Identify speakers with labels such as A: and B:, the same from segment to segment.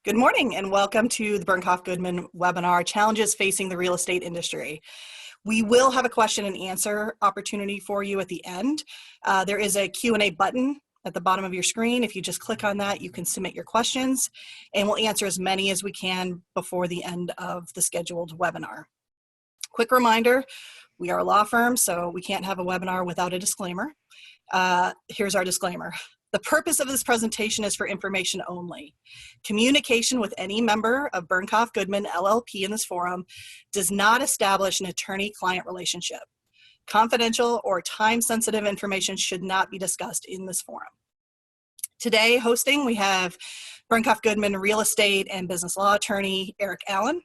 A: Good morning and welcome to the Bernkopf Goodman webinar, Challenges Facing the Real Estate Industry. We will have a question and answer opportunity for you at the end. There is a Q&A button at the bottom of your screen. If you just click on that, you can submit your questions and we'll answer as many as we can before the end of the scheduled webinar. Quick reminder, we are a law firm, so we can't have a webinar without a disclaimer. Here's our disclaimer. The purpose of this presentation is for information only. Communication with any member of Bernkopf Goodman L.L.C in this forum does not establish an attorney-client relationship. Confidential or time-sensitive information should not be discussed in this forum. Today, hosting, we have Bernkopf Goodman real estate and business law attorney Eric Allon.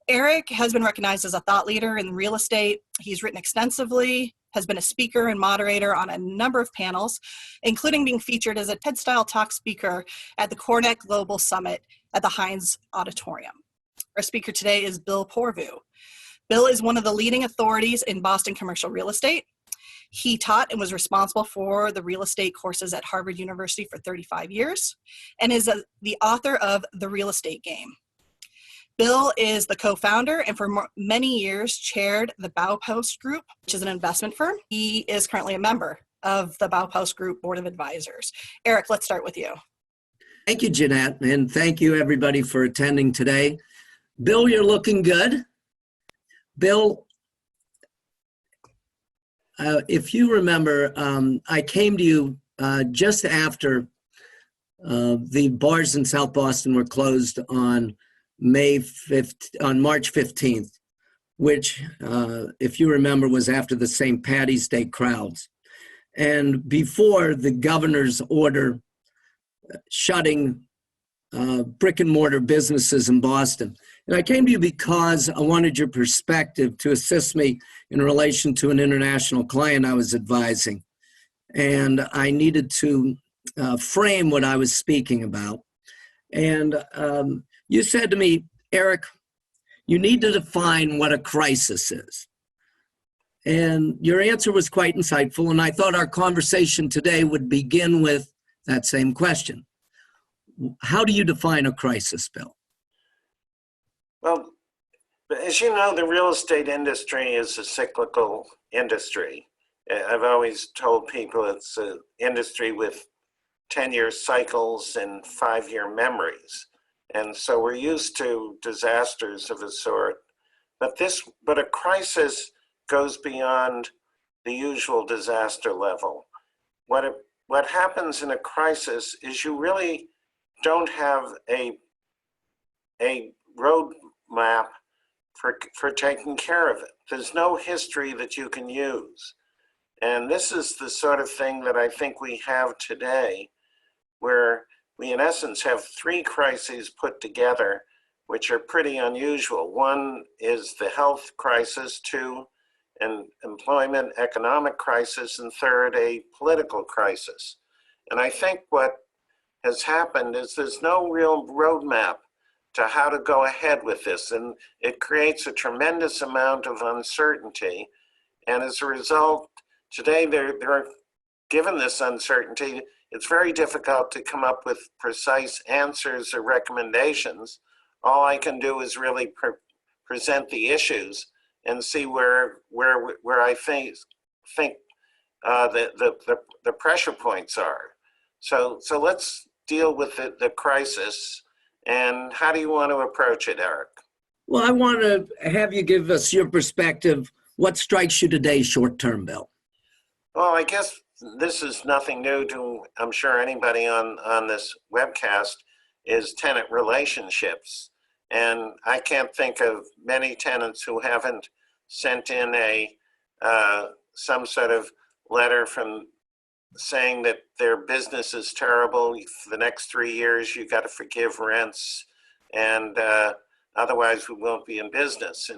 A: Eric has been recognized as a thought leader in real estate. He's written extensively, has been a speaker and moderator on a number of panels, including being featured as a TED-style talk speaker at the Cornet Global Summit at the Heinz Auditorium. Our speaker today is Bill Poorvu. Bill is one of the leading authorities in Boston commercial real estate. He taught and was responsible for the real estate courses at Harvard University for 35 years and is the author of The Real Estate Game. Bill is the co-founder and for many years chaired the Baupost Group, which is an investment firm. He is currently a member of the Baupost Group Board of Advisors. Eric, let's start with you.
B: Thank you, Jeanette, and thank you everybody for attending today. Bill, you're looking good. Bill, if you remember, I came to you just after the bars in South Boston were closed on March 15th, which, if you remember, was after the St. Patty's Day crowds. And before the governor's order shutting brick and mortar businesses in Boston. And I came to you because I wanted your perspective to assist me in relation to an international client I was advising. And I needed to frame what I was speaking about. And you said to me, Eric, you need to define what a crisis is. And your answer was quite insightful, and I thought our conversation today would begin with that same question. How do you define a crisis, Bill?
C: Well, as you know, the real estate industry is a cyclical industry. I've always told people it's an industry with 10-year cycles and 5-year memories. And so we're used to disasters of a sort, but a crisis goes beyond the usual disaster level. What happens in a crisis is you really don't have a roadmap for taking care of it. There's no history that you can use. And this is the sort of thing that I think we have today, where we, in essence, have 3 crises put together, which are pretty unusual. One is the health crisis, 2, an employment economic crisis, and 3rd, a political crisis. And I think what has happened is there's no real roadmap to how to go ahead with this, and it creates a tremendous amount of uncertainty. And as a result, today, given this uncertainty, it's very difficult to come up with precise answers or recommendations. All I can do is really present the issues and see where I think the pressure points are. So let's deal with the crisis. And how do you want to approach it, Eric?
B: Well, I want to have you give us your perspective. What strikes you today short-term, Bill?
C: Well, I guess this is nothing new to, I'm sure, anybody on this webcast, is tenant relationships. And I can't think of many tenants who haven't sent in some sort of letter from saying that their business is terrible. For the next 3 years, you got to forgive rents, and otherwise we won't be in business.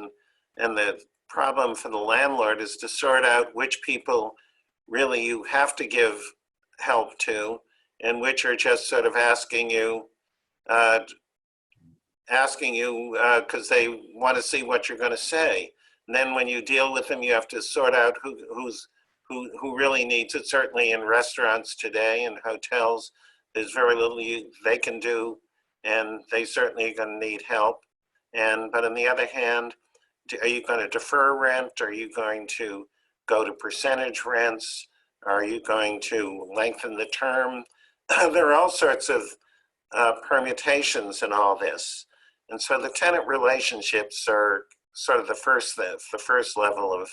C: And the problem for the landlord is to sort out which people really you have to give help to, and which are just sort of asking you because they want to see what you're going to say. And then when you deal with them, you have to sort out who really needs it. Certainly in restaurants today and hotels, there's very little they can do and they certainly are going to need help. But on the other hand, are you going to defer rent? Are you going to go to percentage rents? Are you going to lengthen the term? There are all sorts of permutations in all this. And so the tenant relationships are sort of the first level of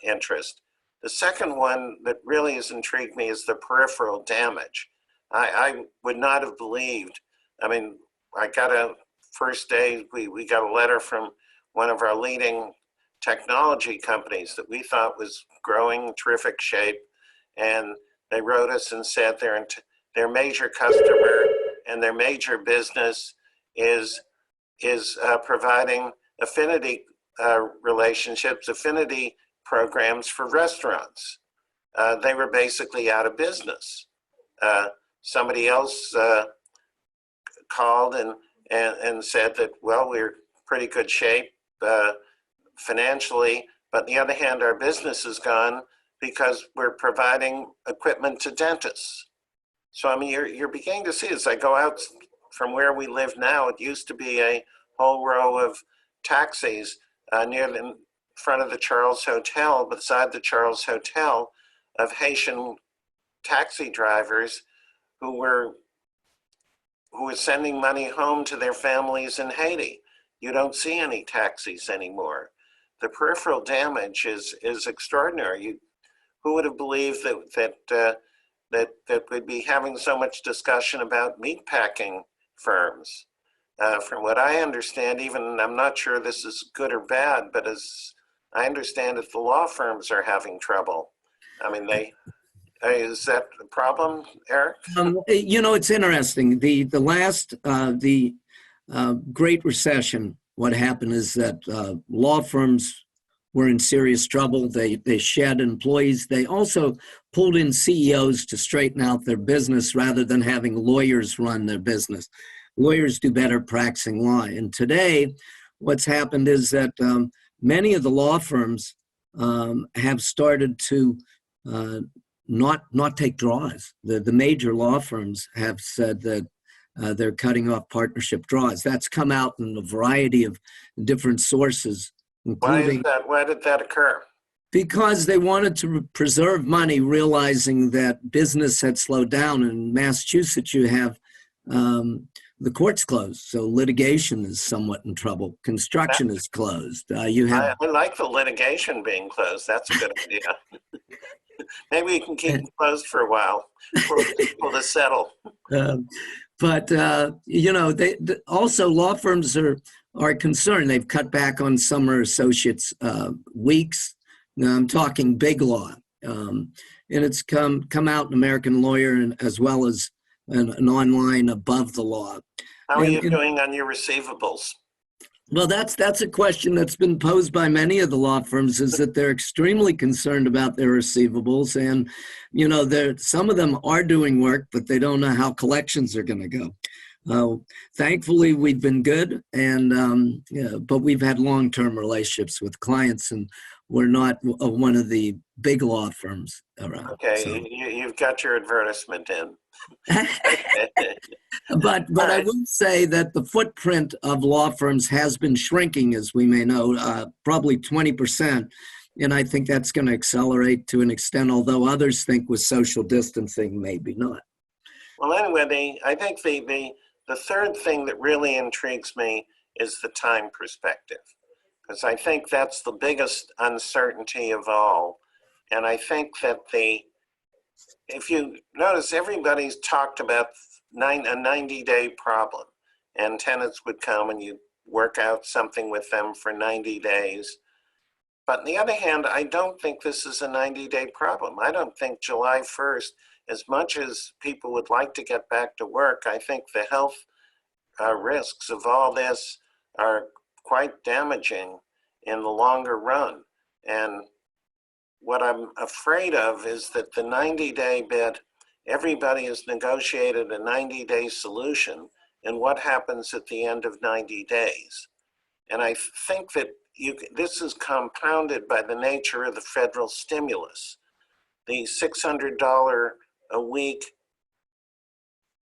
C: interest. The second one that really has intrigued me is the peripheral damage. I would not have believed, I mean, I got a first day, we got a letter from one of our leading technology companies that we thought was growing terrific shape. And they wrote us and said their major customer and their major business is providing affinity relationships, affinity programs for restaurants. They were basically out of business. Somebody else called and said that, well, we're pretty good shape financially, but on the other hand, our business is gone because we're providing equipment to dentists. So, I mean, you're beginning to see as I go out from where we live now, it used to be a whole row of taxis near the front of the Charles Hotel, beside the Charles Hotel, of Haitian taxi drivers who were sending money home to their families in Haiti. You don't see any taxis anymore. The peripheral damage is extraordinary. Who would have believed that we'd be having so much discussion about meatpacking firms? From what I understand, even I'm not sure this is good or bad, but as I understand it, the law firms are having trouble. I mean, is that a problem, Eric?
B: You know, it's interesting. The Great Recession, what happened is that law firms were in serious trouble. They shed employees. They also pulled in CEOs to straighten out their business rather than having lawyers run their business. Lawyers do better practicing law. And today, what's happened is that many of the law firms have started to not take draws. The major law firms have said that they're cutting off partnership draws. That's come out in a variety of different sources, including.
C: Why did that occur?
B: Because they wanted to preserve money, realizing that business had slowed down. In Massachusetts, you have the courts closed, so litigation is somewhat in trouble. Construction is closed. I
C: like the litigation being closed. That's a good idea. Maybe we can keep them closed for a while for people to settle.
B: But you know, also law firms are concerned. They've cut back on summer associates weeks. Now, I'm talking big law, and it's come out in American Lawyer and as well as an online above the law.
C: How are you doing on your receivables?
B: Well, that's a question that's been posed by many of the law firms, is that they're extremely concerned about their receivables. And, you know, some of them are doing work, but they don't know how collections are going to go. Thankfully, we've been good, and but we've had long-term relationships with clients, and we're not one of the big law firms around.
C: Okay,
B: so.
C: You've got your advertisement in.
B: But right. I will say that the footprint of law firms has been shrinking, as we may know, probably 20%. And I think that's going to accelerate to an extent, although others think with social distancing, maybe not.
C: Well, anyway, I think the third thing that really intrigues me is the time perspective, because I think that's the biggest uncertainty of all. And I think that if you notice, everybody's talked about a 90-day problem, and tenants would come and you work out something with them for 90 days. But on the other hand, I don't think this is a 90-day problem. I don't think July 1st, as much as people would like to get back to work, I think the health risks of all this are quite damaging in the longer run. And what I'm afraid of is that the 90-day bit, everybody has negotiated a 90-day solution, and what happens at the end of 90 days? And I think that this is compounded by the nature of the federal stimulus. The $600 a week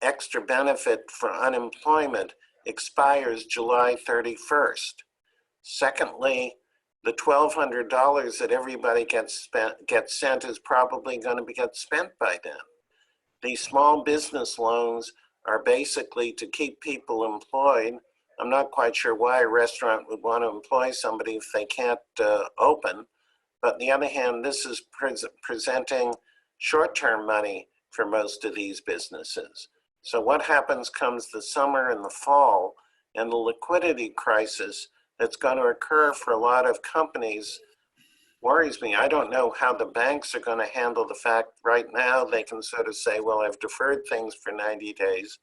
C: extra benefit for unemployment expires July 31st. Secondly, the $1,200 that everybody gets sent is probably going to get spent by then. These small business loans are basically to keep people employed. I'm not quite sure why a restaurant would want to employ somebody if they can't open. But on the other hand, this is presenting short-term money for most of these businesses. So what happens comes the summer and the fall, and the liquidity crisis that's going to occur for a lot of companies worries me. I don't know how the banks are going to handle the fact right now they can sort of say, well, I've deferred things for 90 days.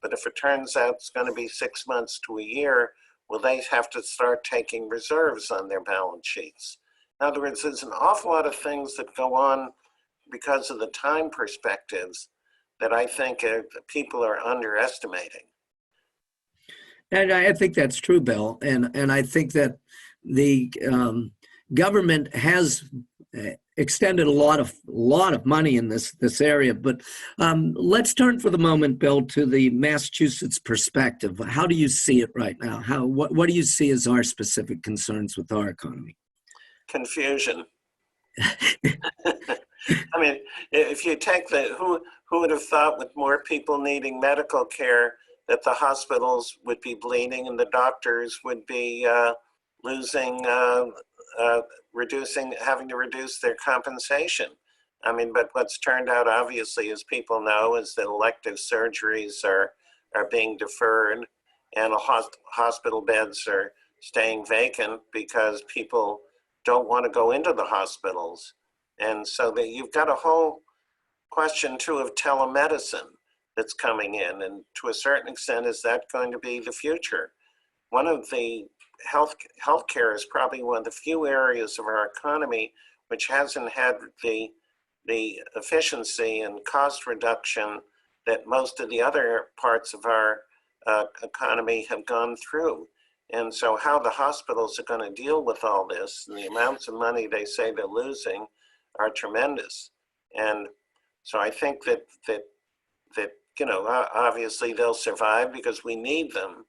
C: But if it turns out it's going to be 6 months to a year, will they have to start taking reserves on their balance sheets? In other words, there's an awful lot of things that go on because of the time perspectives that I think people are underestimating.
B: And I think that's true, Bill. And I think that the government has extended a lot of money in this area. But let's turn for the moment, Bill, to the Massachusetts perspective. How do you see it right now? What do you see as our specific concerns with our economy?
C: Confusion. I mean, if you take who would have thought with more people needing medical care that the hospitals would be bleeding and the doctors would be having to reduce their compensation. I mean, but what's turned out obviously, as people know, is that elective surgeries are being deferred and hospital beds are staying vacant because people don't want to go into the hospitals. And so that you've got a whole question too of telemedicine that's coming in. And to a certain extent, is that going to be the future? One of the healthcare is probably one of the few areas of our economy which hasn't had the efficiency and cost reduction that most of the other parts of our economy have gone through. And so how the hospitals are going to deal with all this and the amounts of money they say they're losing are tremendous. And so I think that you know, obviously they'll survive because we need them.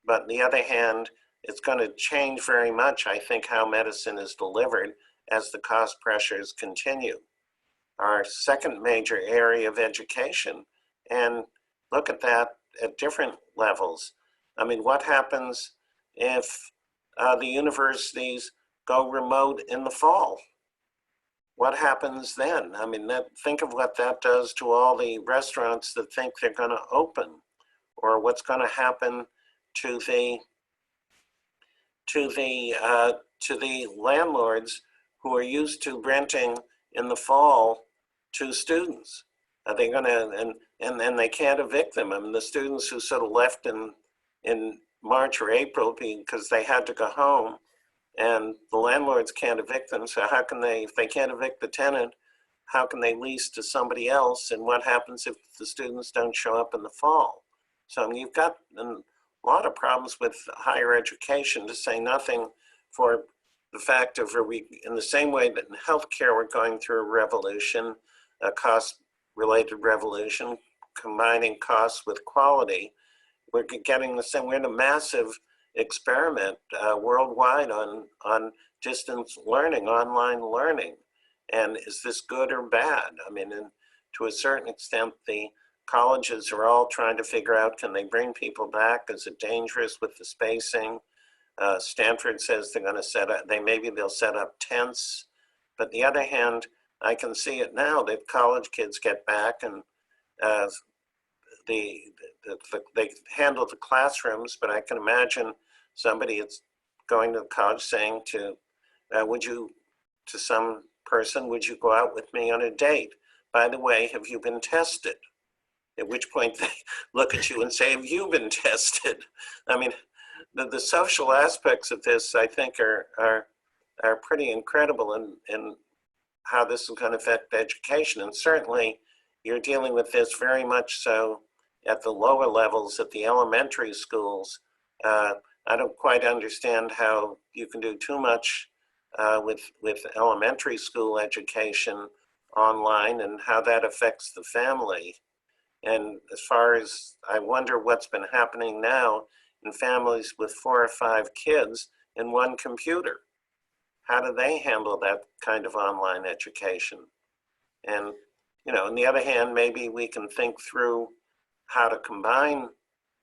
C: But on the other hand, it's going to change very much, I think, how medicine is delivered as the cost pressures continue. Our second major area of education, and look at that at different levels. I mean, what happens if the universities go remote in the fall? What happens then? I mean, think of what that does to all the restaurants that think they're going to open, or what's going to happen to the landlords who are used to renting in the fall to students. Are they going to, and they can't evict them. I mean, the students who sort of left in March or April because they had to go home, and the landlords can't evict them. So how can they, if they can't evict the tenant, how can they lease to somebody else? And what happens if the students don't show up in the fall? So I mean, you've got a lot of problems with higher education, to say nothing for the fact of, in the same way that in healthcare we're going through a revolution, a cost-related revolution, combining costs with quality, we're getting the same. We're in a massive experiment worldwide on distance learning, online learning. And is this good or bad? I mean, and to a certain extent, the colleges are all trying to figure out, can they bring people back? Is it dangerous with the spacing? Stanford says they're going to they'll set up tents. But on the other hand, I can see it now that college kids get back and they handle the classrooms, but I can imagine somebody that's going to college saying to some person, would you go out with me on a date? By the way, have you been tested? At which point they look at you and say, have you been tested? I mean, the social aspects of this, I think, are pretty incredible in how this is going to affect education. And certainly you're dealing with this very much so at the lower levels, at the elementary schools. I don't quite understand how you can do too much with elementary school education online and how that affects the family. And as far as I wonder what's been happening now in families with 4 or 5 kids and 1 computer. How do they handle that kind of online education? And, you know, on the other hand, maybe we can think through how to combine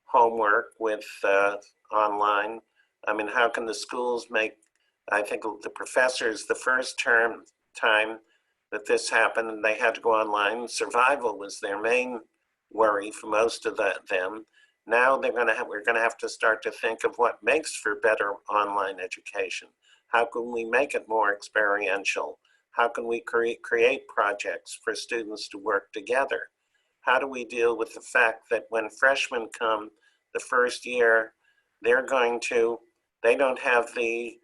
C: homework with online. I mean, how can the schools make, I think the professors, the first time that this happened and they had to go online, survival was their main worry for most of them. Now we're going to have to start to think of what makes for better online education. How can we make it more experiential? How can we create projects for students to work together? How do we deal with the fact that when freshmen come the first year, they don't have the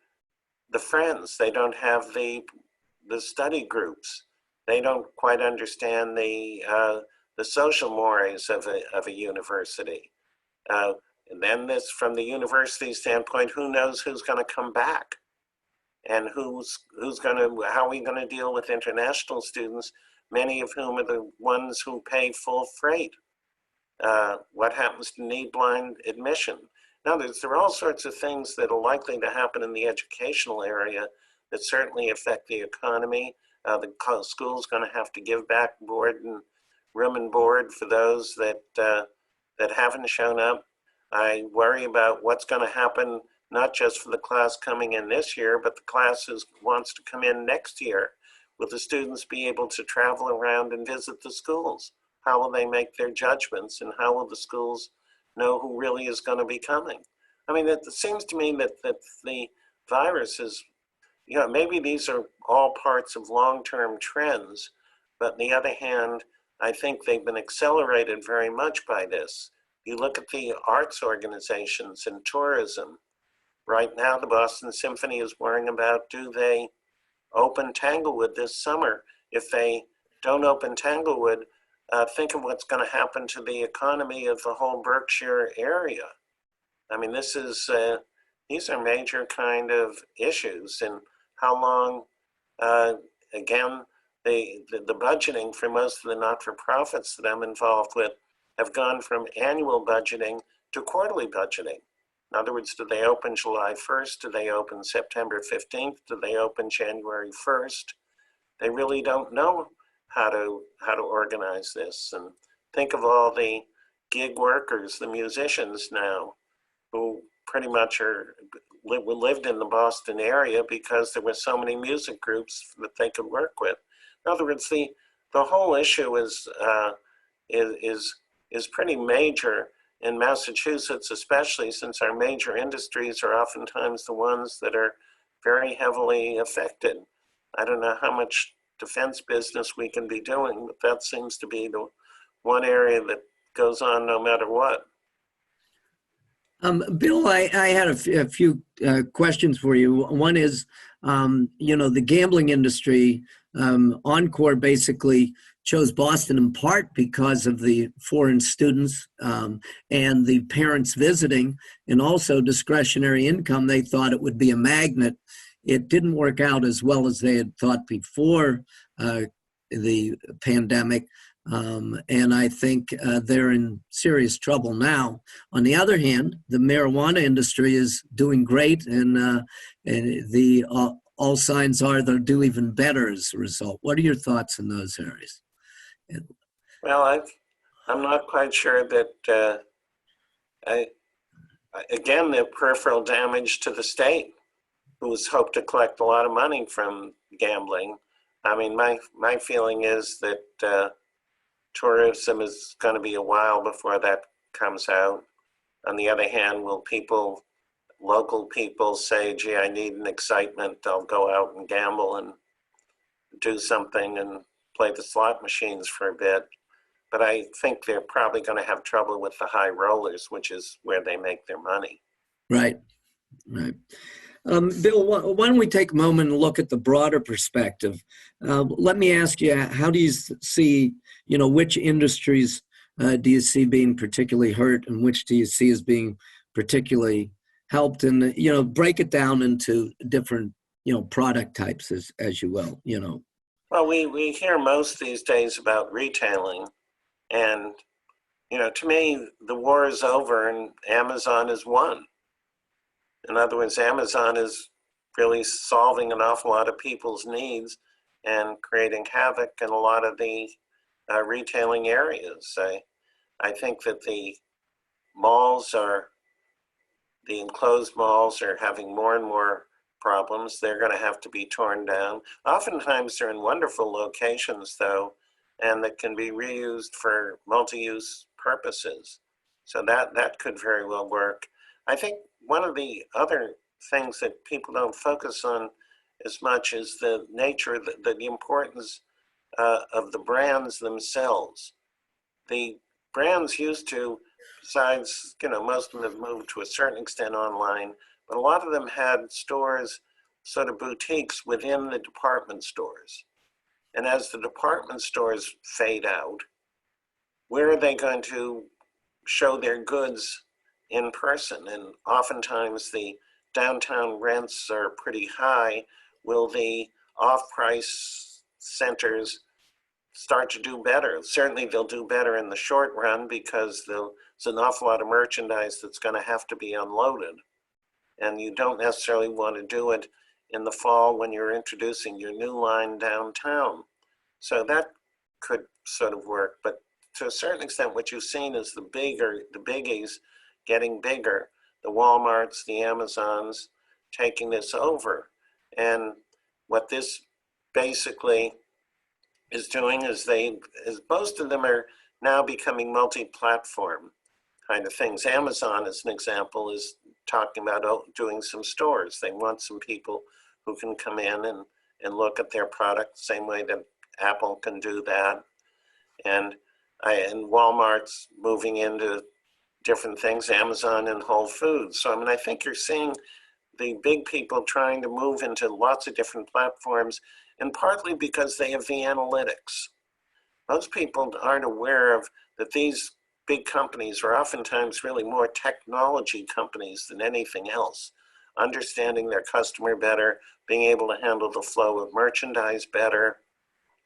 C: friends, they don't have the study groups, they don't quite understand the social mores of a university. And then this, from the university standpoint, who knows who's going to come back, and how are we going to deal with international students, many of whom are the ones who pay full freight? What happens to need-blind admission? Now, there are all sorts of things that are likely to happen in the educational area that certainly affect the economy. The school's going to have to give back room and board for those that haven't shown up. I worry about what's going to happen, not just for the class coming in this year, but the class who wants to come in next year. Will the students be able to travel around and visit the schools? How will they make their judgments, and how will the schools know who really is going to be coming? I mean, it seems to me that the virus is, you know, maybe these are all parts of long-term trends, but on the other hand, I think they've been accelerated very much by this. You look at the arts organizations and tourism. Right now, the Boston Symphony is worrying about, do they open Tanglewood this summer? If they don't open Tanglewood, think of what's going to happen to the economy of the whole Berkshire area. I mean, these are major kind of issues, and how long, again, the budgeting for most of the not-for-profits that I'm involved with have gone from annual budgeting to quarterly budgeting. In other words, do they open July 1st? Do they open September 15th? Do they open January 1st? They really don't know how to organize this. And think of all the gig workers, the musicians now, who pretty much lived in the Boston area because there were so many music groups that they could work with. In other words, the whole issue is pretty major in Massachusetts, especially since our major industries are oftentimes the ones that are very heavily affected. I don't know how much defense business we can be doing, but that seems to be the one area that goes on no matter what.
B: Bill, I had a few questions for you. One is, you know, the gambling industry, Encore basically chose Boston in part because of the foreign students and the parents visiting, and also discretionary income. They thought it would be a magnet. It didn't work out as well as they had thought before the pandemic. And I think they're in serious trouble now. On the other hand, the marijuana industry is doing great, and all signs are they'll do even better as a result. What are your thoughts in those areas?
C: Well, I'm not quite sure that, again, the peripheral damage to the state, who's hoped to collect a lot of money from gambling. I mean, my feeling is that tourism is going to be a while before that comes out. On the other hand, will local people say, gee, I need an excitement, I'll go out and gamble and do something and play the slot machines for a bit. But I think they're probably going to have trouble with the high rollers, which is where they make their money.
B: Right, right. Bill, why don't we take a moment and look at the broader perspective? Let me ask you, how do you see, you know, which industries do you see being particularly hurt, and which do you see as being particularly helped? And, you know, break it down into different, you know, product types as you will, you know.
C: Well, we hear most these days about retailing, and to me, the war is over and Amazon has won. In other words, Amazon is really solving an awful lot of people's needs and creating havoc in a lot of the retailing areas. I think that the enclosed malls are having more and more problems. They're going to have to be torn down. Oftentimes they're in wonderful locations though, and that can be reused for multi-use purposes. So that could very well work. I think one of the other things that people don't focus on as much is the nature, the importance of the brands themselves. The brands used to, besides, most of them have moved to a certain extent online, but a lot of them had stores, sort of boutiques within the department stores. And as the department stores fade out, where are they going to show their goods in person? And oftentimes the downtown rents are pretty high. Will the off-price centers start to do better? Certainly they'll do better in the short run because there's an awful lot of merchandise that's going to have to be unloaded. And you don't necessarily want to do it in the fall when you're introducing your new line downtown. So that could sort of work. But to a certain extent, what you've seen is the biggies getting bigger, the Walmarts, the Amazons taking this over. And what this basically is doing is most of them are now becoming multi-platform kind of things. Amazon, as an example, is talking about doing some stores. They want some people who can come in and look at their product the same way that Apple can do that. And Walmart's moving into different things, Amazon and Whole Foods. So, I think you're seeing the big people trying to move into lots of different platforms, and partly because they have the analytics. Most people aren't aware of that these big companies are oftentimes really more technology companies than anything else, understanding their customer better, being able to handle the flow of merchandise better,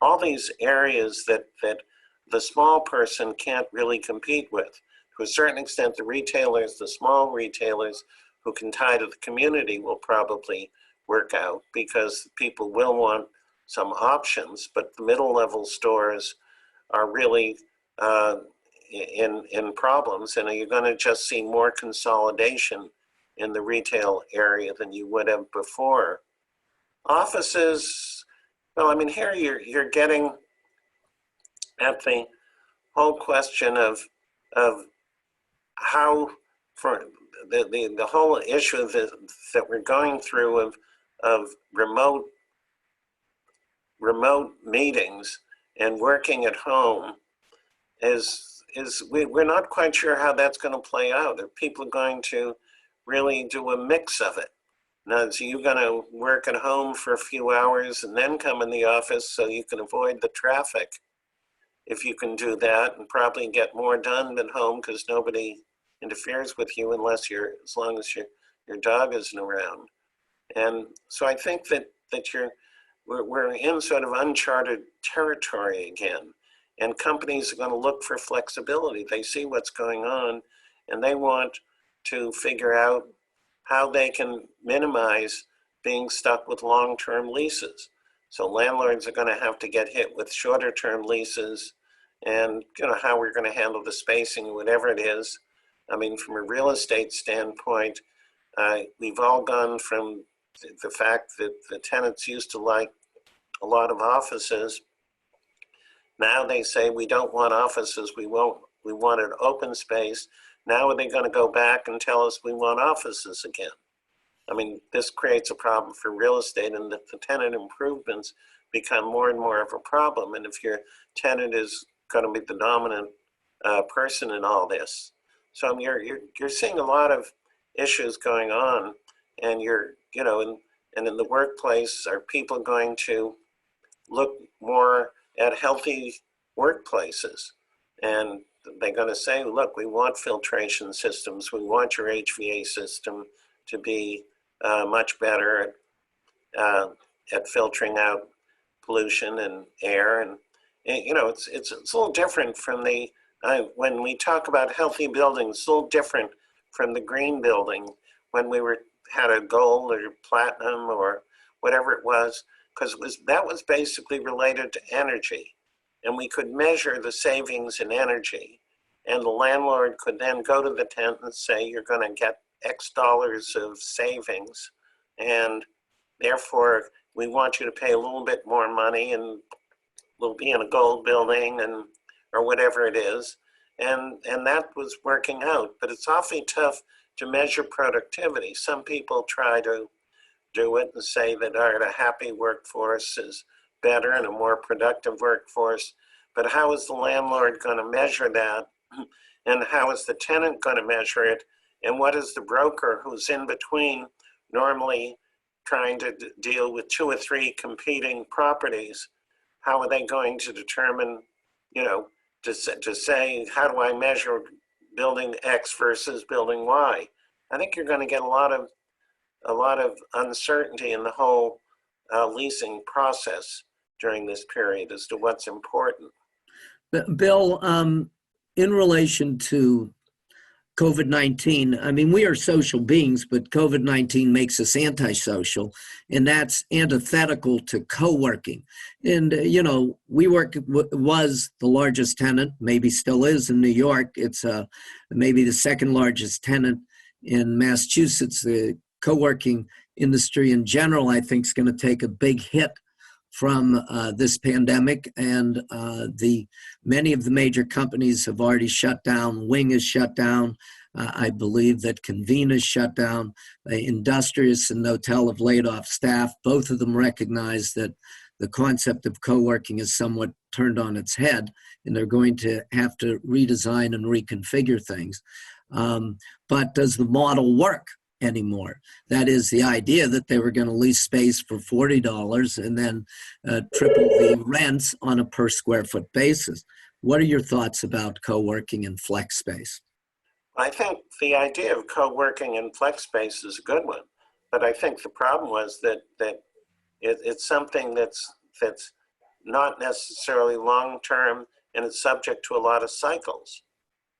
C: all these areas that the small person can't really compete with. To a certain extent, the small retailers who can tie to the community will probably work out because people will want some options, but the middle level stores are really in problems, and you're going to just see more consolidation in the retail area than you would have before. Offices, well, here you're getting at the whole question of how, for the whole issue that we're going through of remote meetings and working at home we're not quite sure how that's going to play out. Are people going to really do a mix of it? Now, so you're going to work at home for a few hours and then come in the office so you can avoid the traffic. If you can do that and probably get more done at home because nobody interferes with you as long as your dog isn't around. And so I think that we're in sort of uncharted territory again. And companies are going to look for flexibility. They see what's going on and they want to figure out how they can minimize being stuck with long-term leases. So landlords are going to have to get hit with shorter-term leases, and how we're going to handle the spacing, whatever it is. From a real estate standpoint, we've all gone from the fact that the tenants used to like a lot of offices. Now they say we don't want offices, we want an open space. Now are they going to go back and tell us we want offices again? This creates a problem for real estate, and that the tenant improvements become more and more of a problem. And if your tenant is going to be the dominant person in all this, so you're seeing a lot of issues going on, and and in the workplace, are people going to look more at healthy workplaces? And they're going to say, look, we want filtration systems. We want your HVA system to be much better at filtering out pollution and air. And it's a little different from the when we talk about healthy buildings, it's a little different from the green building when we had a gold or platinum or whatever it was, because that was basically related to energy. And we could measure the savings in energy. And the landlord could then go to the tenant and say, you're going to get X dollars of savings. And therefore, we want you to pay a little bit more money and we'll be in a gold building or whatever it is. And that was working out. But it's awfully tough to measure productivity. Some people try to do it and say that a happy workforce is better and a more productive workforce. But how is the landlord going to measure that? And how is the tenant going to measure it? And what is the broker who's in between, normally trying to deal with 2 or 3 competing properties? How are they going to determine, to say, how do I measure building X versus building Y? I think you're going to get a lot of uncertainty in the whole leasing process during this period as to what's important.
B: Bill, in relation to COVID-19, I mean, we are social beings, but COVID-19 makes us antisocial, and that's antithetical to co-working. And, WeWork was the largest tenant, maybe still is in New York. It's maybe the second largest tenant in Massachusetts. The co-working industry in general, I think, is going to take a big hit from this pandemic, and many of the major companies have already shut down. Wing is shut down. I believe that Convene is shut down. Industrious and Notel have laid off staff. Both of them recognize that the concept of co-working is somewhat turned on its head, and they're going to have to redesign and reconfigure things. But does the model work anymore? That is the idea that they were going to lease space for $40 and then triple the rents on a per square foot basis. What are your thoughts about co-working and flex space?
C: I think the idea of co-working and flex space is a good one, but I think the problem was that it's something that's not necessarily long-term, and it's subject to a lot of cycles.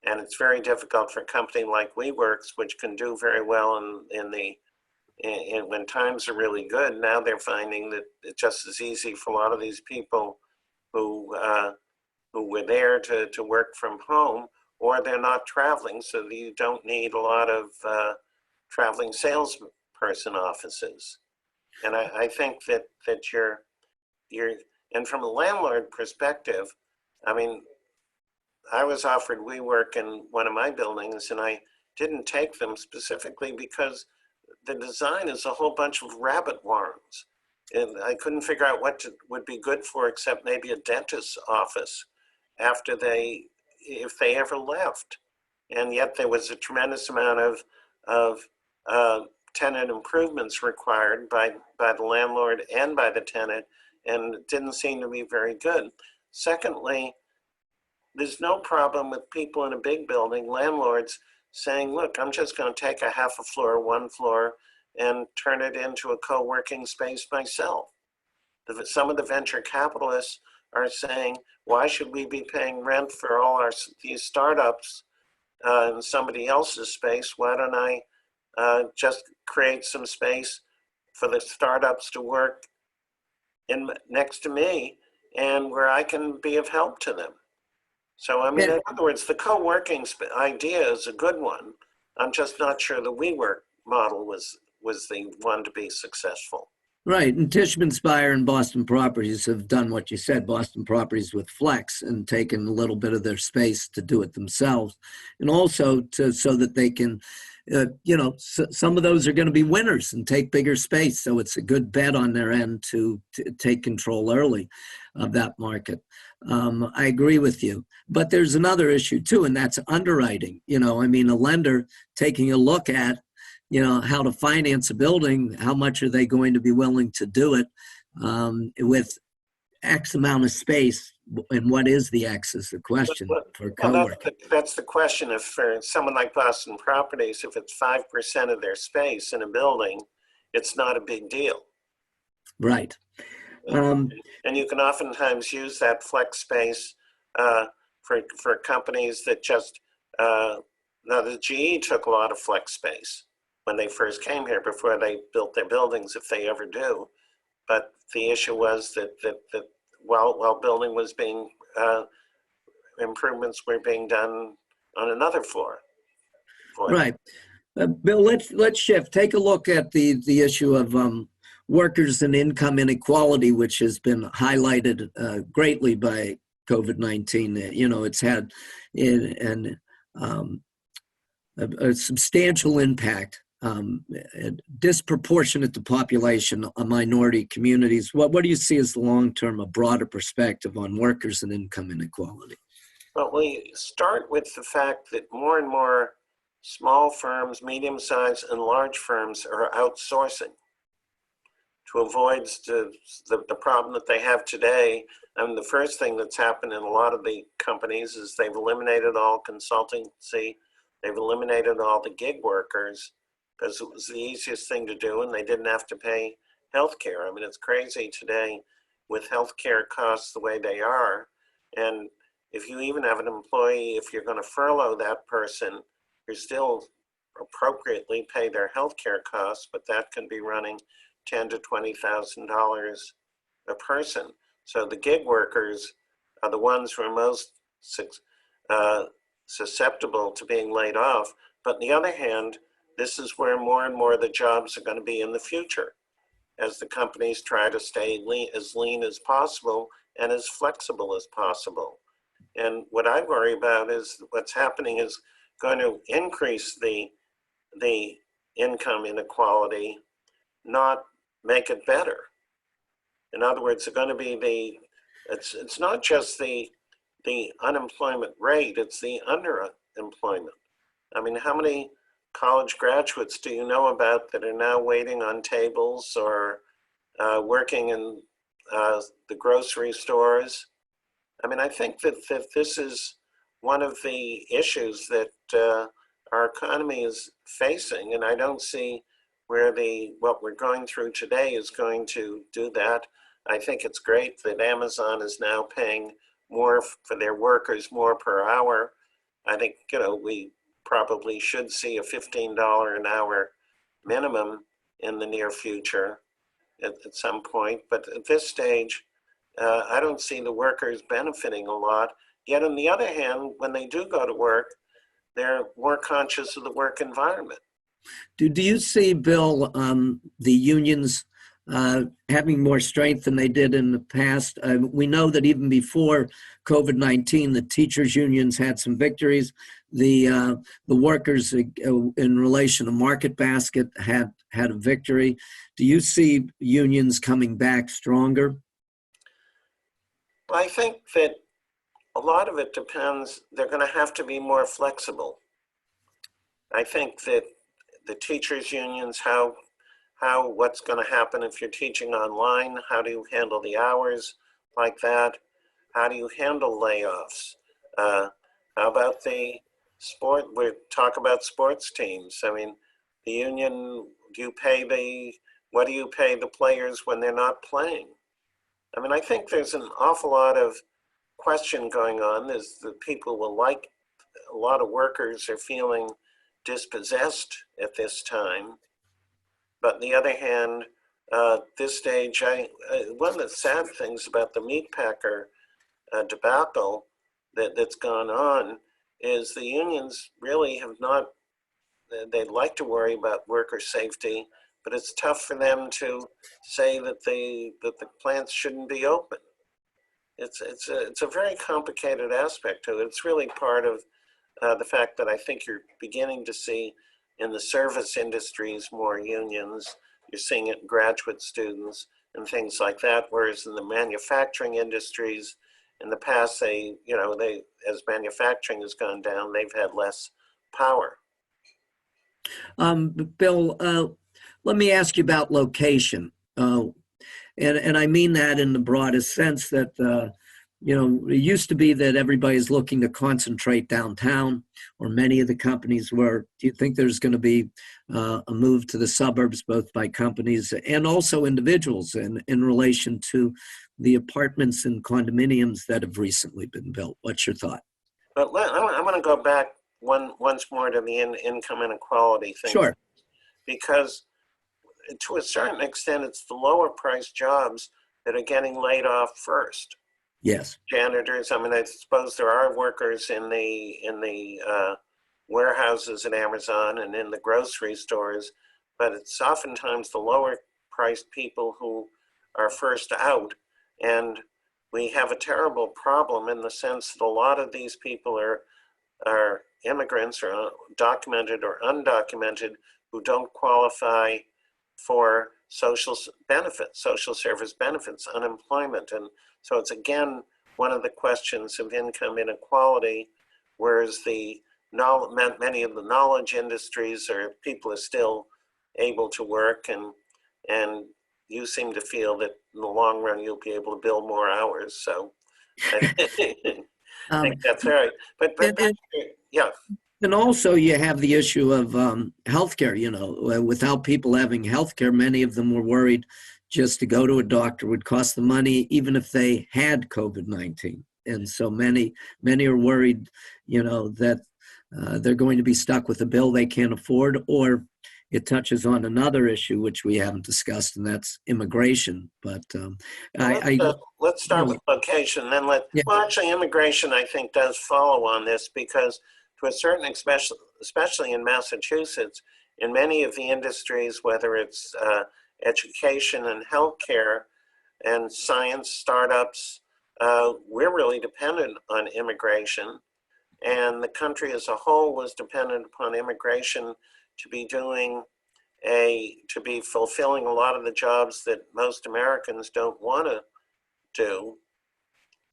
C: And it's very difficult for a company like WeWorks, which can do very well when times are really good. Now they're finding that it's just as easy for a lot of these people who were there to work from home, or they're not traveling, so that you don't need a lot of traveling salesperson offices. And I think that you're, and from a landlord perspective, I mean, I was offered WeWork in one of my buildings, and I didn't take them specifically because the design is a whole bunch of rabbit warrens. And I couldn't figure out what would be good for, except maybe a dentist's office if they ever left. And yet there was a tremendous amount of tenant improvements required by the landlord and by the tenant, and it didn't seem to be very good. Secondly, there's no problem with people in a big building, landlords, saying, look, I'm just going to take a half a floor, 1 floor, and turn it into a co-working space myself. Some of the venture capitalists are saying, why should we be paying rent for all these startups in somebody else's space? Why don't I just create some space for the startups to work next to me, and where I can be of help to them? So, I mean, in other words, the co-working idea is a good one. I'm just not sure the WeWork model was the one to be successful.
B: Right, and Tishman Speyer and Boston Properties have done what you said, Boston Properties with Flex, and taken a little bit of their space to do it themselves. And also so that they can, some of those are going to be winners and take bigger space. So it's a good bet on their end to take control early of that market. I agree with you. But there's another issue too, and that's underwriting. A lender taking a look at, how to finance a building, how much are they going to be willing to do it with X amount of space, and what is the X is the question for co-working.
C: That's the question. If for someone like Boston Properties, if it's 5% of their space in a building, it's not a big deal.
B: Right.
C: And you can oftentimes use that flex space for companies that just, now the GE took a lot of flex space when they first came here before they built their buildings, if they ever do. But the issue was that while building was being, improvements were being done on another floor.
B: Right. Bill, let's shift. Take a look at the issue of workers and income inequality, which has been highlighted greatly by COVID-19. You know, it's had a substantial impact, disproportionate to population, minority communities. What do you see as the long-term, a broader perspective on workers and income inequality?
C: Well, we start with the fact that more and more small firms, medium-sized and large firms are outsourcing to avoid the problem that they have today. And the first thing that's happened in a lot of the companies is they've eliminated all consultancy, they've eliminated all the gig workers because it was the easiest thing to do and they didn't have to pay healthcare. I mean, it's crazy today with healthcare costs the way they are. And if you even have an employee, if you're going to furlough that person, you still appropriately pay their healthcare costs, but that can be running $10,000 to $20,000 a person. So the gig workers are the ones who are most susceptible to being laid off. But on the other hand, this is where more and more of the jobs are going to be in the future as the companies try to stay lean as possible and as flexible as possible. And what I worry about is what's happening is going to increase the income inequality, not make it better. In other words, it's going to be it's not just the unemployment rate, it's the underemployment. I mean, how many college graduates do you know about that are now waiting on tables or working in the grocery stores? I mean, I think that this is one of the issues that our economy is facing, and I don't see where what we're going through today is going to do that. I think it's great that Amazon is now paying more for their workers, more per hour. I think, you know, we probably should see a $15 an hour minimum in the near future at some point. But at this stage, I don't see the workers benefiting a lot. Yet on the other hand, when they do go to work, they're more conscious of the work environment.
B: Do you see, Bill, the unions having more strength than they did in the past? We know that even before COVID-19, the teachers' unions had some victories. The workers in relation to Market Basket had a victory. Do you see unions coming back stronger?
C: Well, I think that a lot of it depends. They're going to have to be more flexible. I think that the teachers' unions, what's going to happen if you're teaching online? How do you handle the hours like that? How do you handle layoffs? How about the sport? We talk about sports teams. I mean, the union, what do you pay the players when they're not playing? I mean, I think there's an awful lot of question going on. Is that people a lot of workers are feeling dispossessed at this time. But on the other hand, this stage, one of the sad things about the meatpacker debacle that's gone on is the unions really have not, they'd like to worry about worker safety, but it's tough for them to say that the plants shouldn't be open. It's a very complicated aspect to it. It's really part of the fact that I think you're beginning to see in the service industries more unions. You're seeing it in graduate students and things like that. Whereas in the manufacturing industries, in the past, as manufacturing has gone down, they've had less power.
B: Bill, let me ask you about location. And I mean that in the broadest sense that, it used to be that everybody's looking to concentrate downtown, or many of the companies were. Do you think there's going to be a move to the suburbs, both by companies and also individuals in relation to the apartments and condominiums that have recently been built? What's your thought?
C: But I'm going to go back once more to the income inequality thing.
B: Sure.
C: Because to a certain extent, it's the lower priced jobs that are getting laid off first.
B: Yes.
C: Janitors, I mean, I suppose there are workers in the warehouses at Amazon and in the grocery stores, but it's oftentimes the lower priced people who are first out. And we have a terrible problem in the sense that a lot of these people are immigrants, or documented or undocumented, who don't qualify for social benefits, social service benefits, unemployment. And so it's again one of the questions of income inequality, whereas many of the knowledge industries or people are still able to work, and you seem to feel that in the long run you'll be able to bill more hours. So I think that's right. But yeah.
B: And also you have the issue of healthcare. You know, without people having healthcare, many of them were worried just to go to a doctor would cost them money, even if they had COVID-19. And so many are worried, you know, that they're going to be stuck with a bill they can't afford, or it touches on another issue which we haven't discussed, and that's immigration. But
C: let's start with location, then well, actually, immigration I think does follow on this, because to a certain, especially in Massachusetts, in many of the industries, whether it's education and healthcare and science startups, we're really dependent on immigration, and the country as a whole was dependent upon immigration to be fulfilling a lot of the jobs that most Americans don't want to do.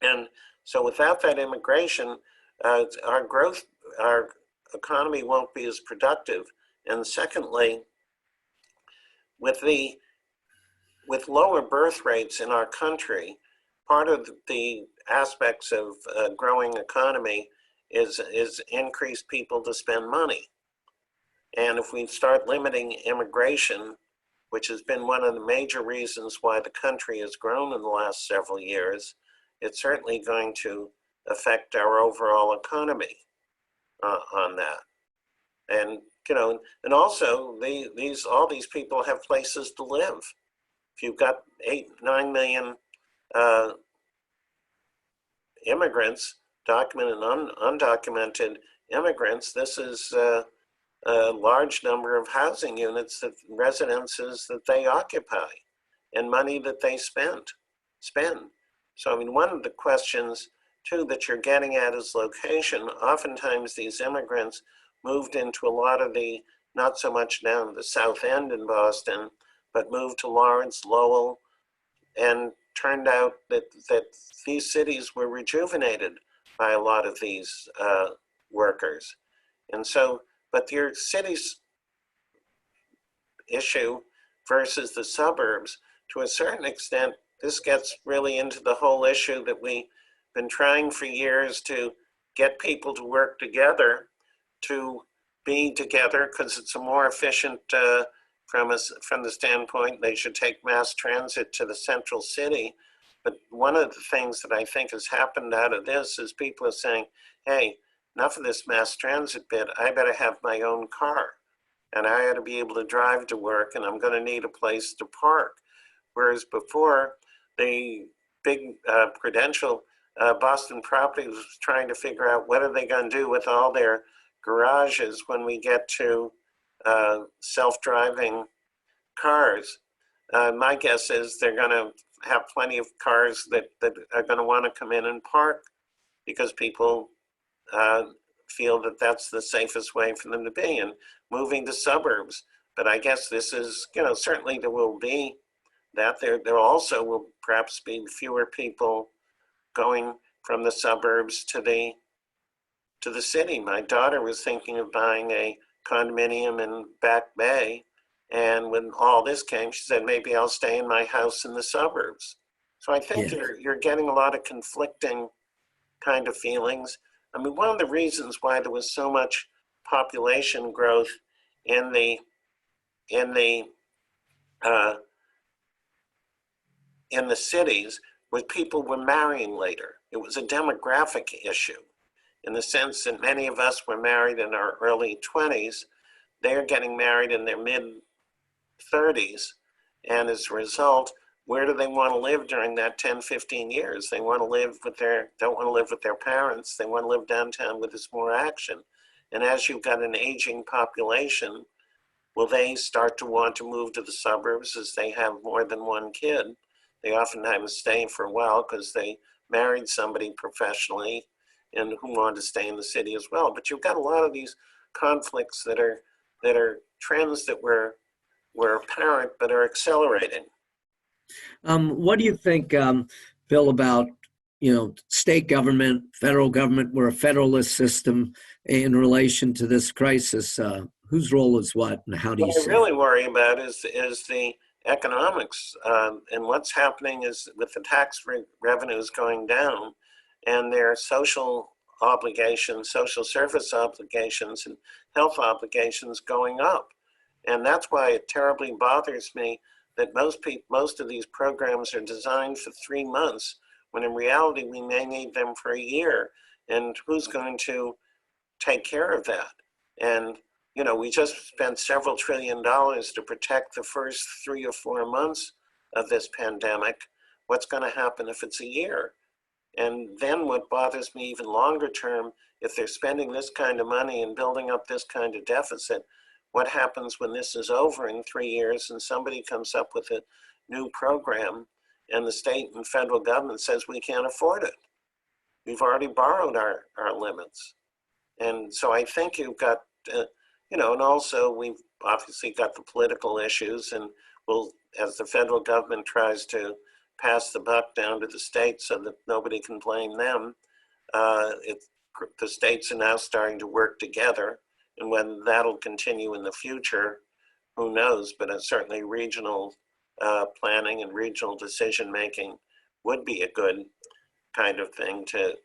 C: And so without that immigration, our economy won't be as productive. And secondly, with lower birth rates in our country, part of the aspects of a growing economy is increased people to spend money. And if we start limiting immigration, which has been one of the major reasons why the country has grown in the last several years, it's certainly going to affect our overall economy on that. And you know, and also all these people have places to live. If you've got 8-9 million immigrants, documented and undocumented immigrants, this is a large number of housing units, residences that they occupy, and money that they spend. So I mean, one of the questions too that you're getting at is location. Oftentimes these immigrants moved into a lot of the, not so much down the South End in Boston, but moved to Lawrence, Lowell, and turned out that these cities were rejuvenated by a lot of these workers. And so, but your city's issue versus the suburbs, to a certain extent, this gets really into the whole issue that we've been trying for years to get people to work together, to be together, because it's a more efficient from the standpoint they should take mass transit to the central city. But one of the things that I think has happened out of this is people are saying, hey, enough of this mass transit bit, I better have my own car, and I ought to be able to drive to work, and I'm going to need a place to park. Whereas before, the big Prudential Boston Properties was trying to figure out what are they going to do with all their garages when we get to self-driving cars. My guess is they're going to have plenty of cars that are going to want to come in and park, because people feel that that's the safest way for them to be, and moving to suburbs. But I guess this is, you know, certainly there will be that. There also will perhaps be fewer people going from the suburbs to the city. My daughter was thinking of buying a condominium in Back Bay, and when all this came, she said, maybe I'll stay in my house in the suburbs. So I think you're getting a lot of conflicting kind of feelings. I mean, one of the reasons why there was so much population growth in the cities was people were marrying later. It was a demographic issue. in the sense that many of us were married in our early 20s. They're getting married in their mid-30s. And as a result, where do they want to live during that 10, 15 years? They want to live with don't want to live with their parents. They want to live downtown with this more action. And as you've got an aging population, will they start to want to move to the suburbs as they have more than one kid? They oftentimes stay for a while because they married somebody professionally and who want to stay in the city as well. But you've got a lot of these conflicts that are trends that were apparent but are accelerating.
B: What do you think, Bill, about state government, federal government? We're a federalist system in relation to this crisis. Whose role is what, and how do you see
C: What I really worry about is the economics, and what's happening is with the tax revenues going down, and their social obligations, social service obligations, and health obligations going up, and that's why it terribly bothers me that most of these programs are designed for 3 months, when in reality we may need them for a year, and who's going to take care of that? And we just spent several $1 trillion to protect the first 3 or 4 months of this pandemic. What's going to happen if it's a year? And then what bothers me even longer term, if they're spending this kind of money and building up this kind of deficit, what happens when this is over in 3 years and somebody comes up with a new program and the state and federal government says we can't afford it? We've already borrowed our limits. And so I think you've got, and also we've obviously got the political issues, and as the federal government tries to pass the buck down to the states so that nobody can blame them, the states are now starting to work together. And when that'll continue in the future, who knows? But certainly regional planning and regional decision making would be a good kind of thing to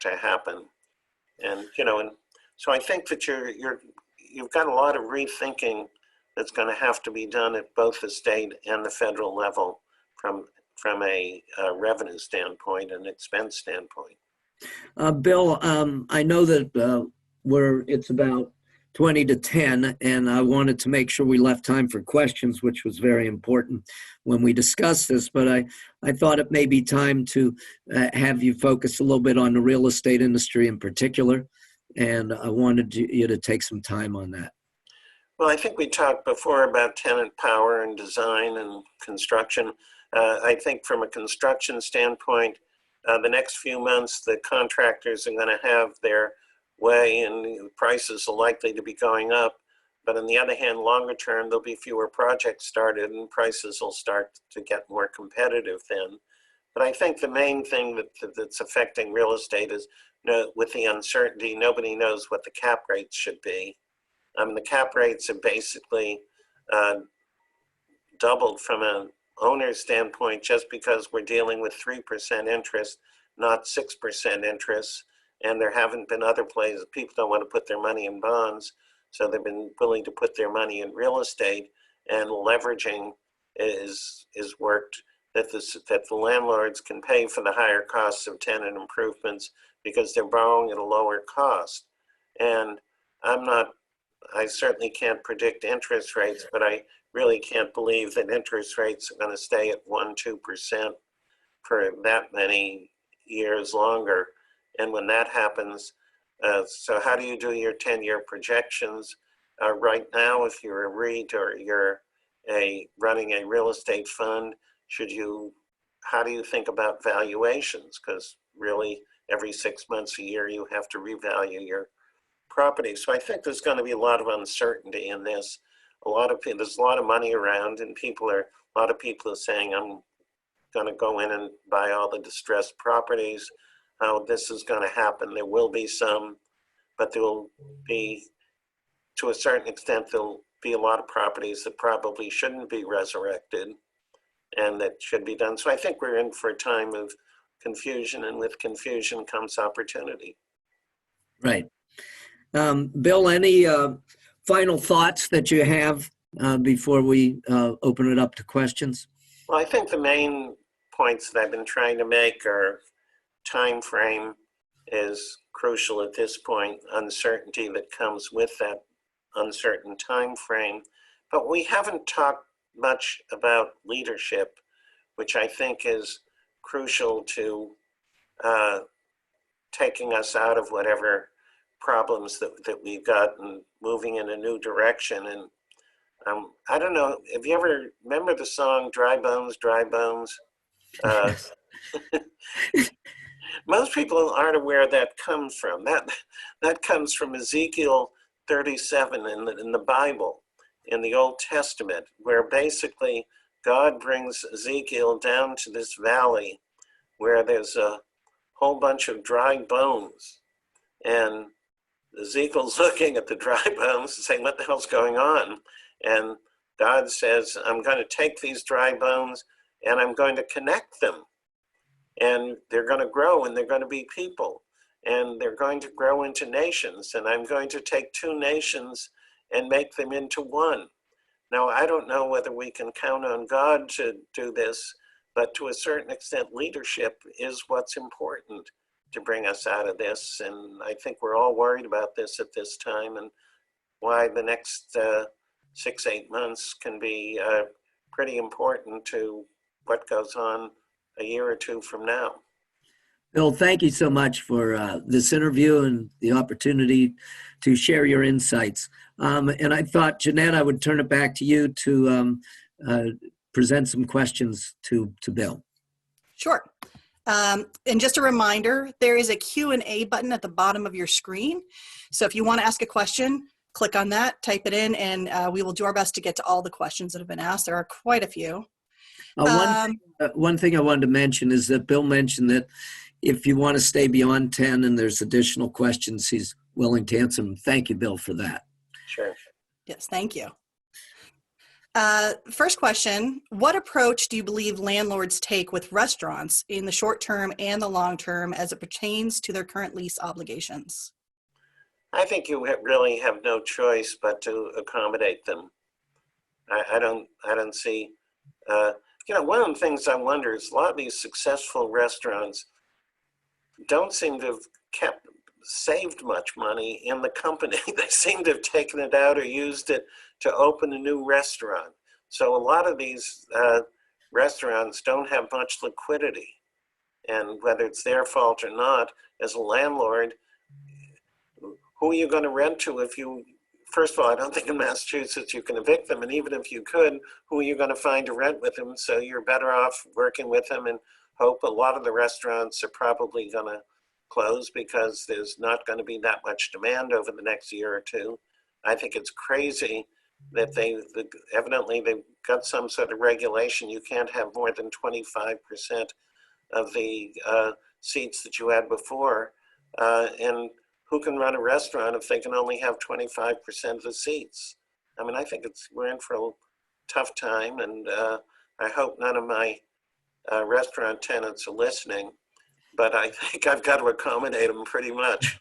C: happen. And and so I think that you've got a lot of rethinking that's going to have to be done at both the state and the federal level from a revenue standpoint and expense standpoint.
B: Bill, I know that it's about 20 to 10, and I wanted to make sure we left time for questions, which was very important when we discussed this, but I thought it may be time to have you focus a little bit on the real estate industry in particular, and I wanted you to take some time on that.
C: Well, I think we talked before about tenant power and design and construction. I think from a construction standpoint, the next few months, the contractors are going to have their way and prices are likely to be going up. But on the other hand, longer term, there'll be fewer projects started and prices will start to get more competitive then. But I think the main thing that's affecting real estate is with the uncertainty, nobody knows what the cap rates should be. The cap rates have basically doubled from an owner's standpoint just because we're dealing with 3% interest, not 6% interest. And there haven't been other places. People don't want to put their money in bonds, so they've been willing to put their money in real estate, and leveraging is worked that the landlords can pay for the higher costs of tenant improvements because they're borrowing at a lower cost. And I certainly can't predict interest rates, but I really can't believe that interest rates are going to stay at 1-2% for that many years longer. And when that happens, so how do you do your 10-year projections? Right now, if you're a REIT or you're running a real estate fund, how do you think about valuations? Because really, every 6 months, a year, you have to revalue your property. So I think there's going to be a lot of uncertainty in this. There's a lot of money around, and a lot of people are saying, I'm going to go in and buy all the distressed properties. How this is going to happen. There will be some, but there will be, to a certain extent, there'll be a lot of properties that probably shouldn't be resurrected and that should be done. So I think we're in for a time of confusion, and with confusion comes opportunity.
B: Right. Bill, any final thoughts that you have before we open it up to questions?
C: Well, I think the main points that I've been trying to make are time frame is crucial at this point, uncertainty that comes with that uncertain time frame. But we haven't talked much about leadership, which I think is crucial to taking us out of whatever problems that we've got and moving in a new direction. And I don't know, have you ever remember the song Dry Bones, Dry Bones?
B: Yes.
C: Most people aren't aware that comes from. That comes from Ezekiel 37 in the Bible, in the Old Testament, where basically God brings Ezekiel down to this valley where there's a whole bunch of dry bones. And Ezekiel's looking at the dry bones and saying, what the hell's going on? And God says, I'm going to take these dry bones and I'm going to connect them. And they're going to grow and they're going to be people. And they're going to grow into nations. And I'm going to take two nations and make them into one. Now, I don't know whether we can count on God to do this, but to a certain extent, leadership is what's important to bring us out of this. And I think we're all worried about this at this time and why the next 6-8 months can be pretty important to what goes on a year or two from now.
B: Bill, thank you so much for this interview and the opportunity to share your insights. And I thought, Jeanette, I would turn it back to you to present some questions to Bill.
A: Sure. And just a reminder, there is a Q&A button at the bottom of your screen. So if you want to ask a question, click on that, type it in, and we will do our best to get to all the questions that have been asked. There are quite a few.
B: One thing I wanted to mention is that Bill mentioned that if you want to stay beyond 10 and there's additional questions, he's willing to answer them. Thank you, Bill, for that.
C: Sure.
A: Yes, thank you. First question, what approach do you believe landlords take with restaurants in the short term and the long term as it pertains to their current lease obligations?
C: I think you really have no choice but to accommodate them. I don't see, one of the things I wonder is a lot of these successful restaurants don't seem to have saved much money in the company. They seem to have taken it out or used it to open a new restaurant. So a lot of these restaurants don't have much liquidity. And whether it's their fault or not, as a landlord, who are you going to rent to if you, first of all, I don't think in Massachusetts you can evict them. And even if you could, who are you going to find to rent with them? So you're better off working with them and hope. A lot of the restaurants are probably going to close because there's not going to be that much demand over the next year or two. I think it's crazy that evidently they've got some sort of regulation. You can't have more than 25% of the seats that you had before. And who can run a restaurant if they can only have 25% of the seats? I mean, I think we're in for a tough time, and I hope none of my restaurant tenants are listening, but I think I've got to accommodate them pretty much.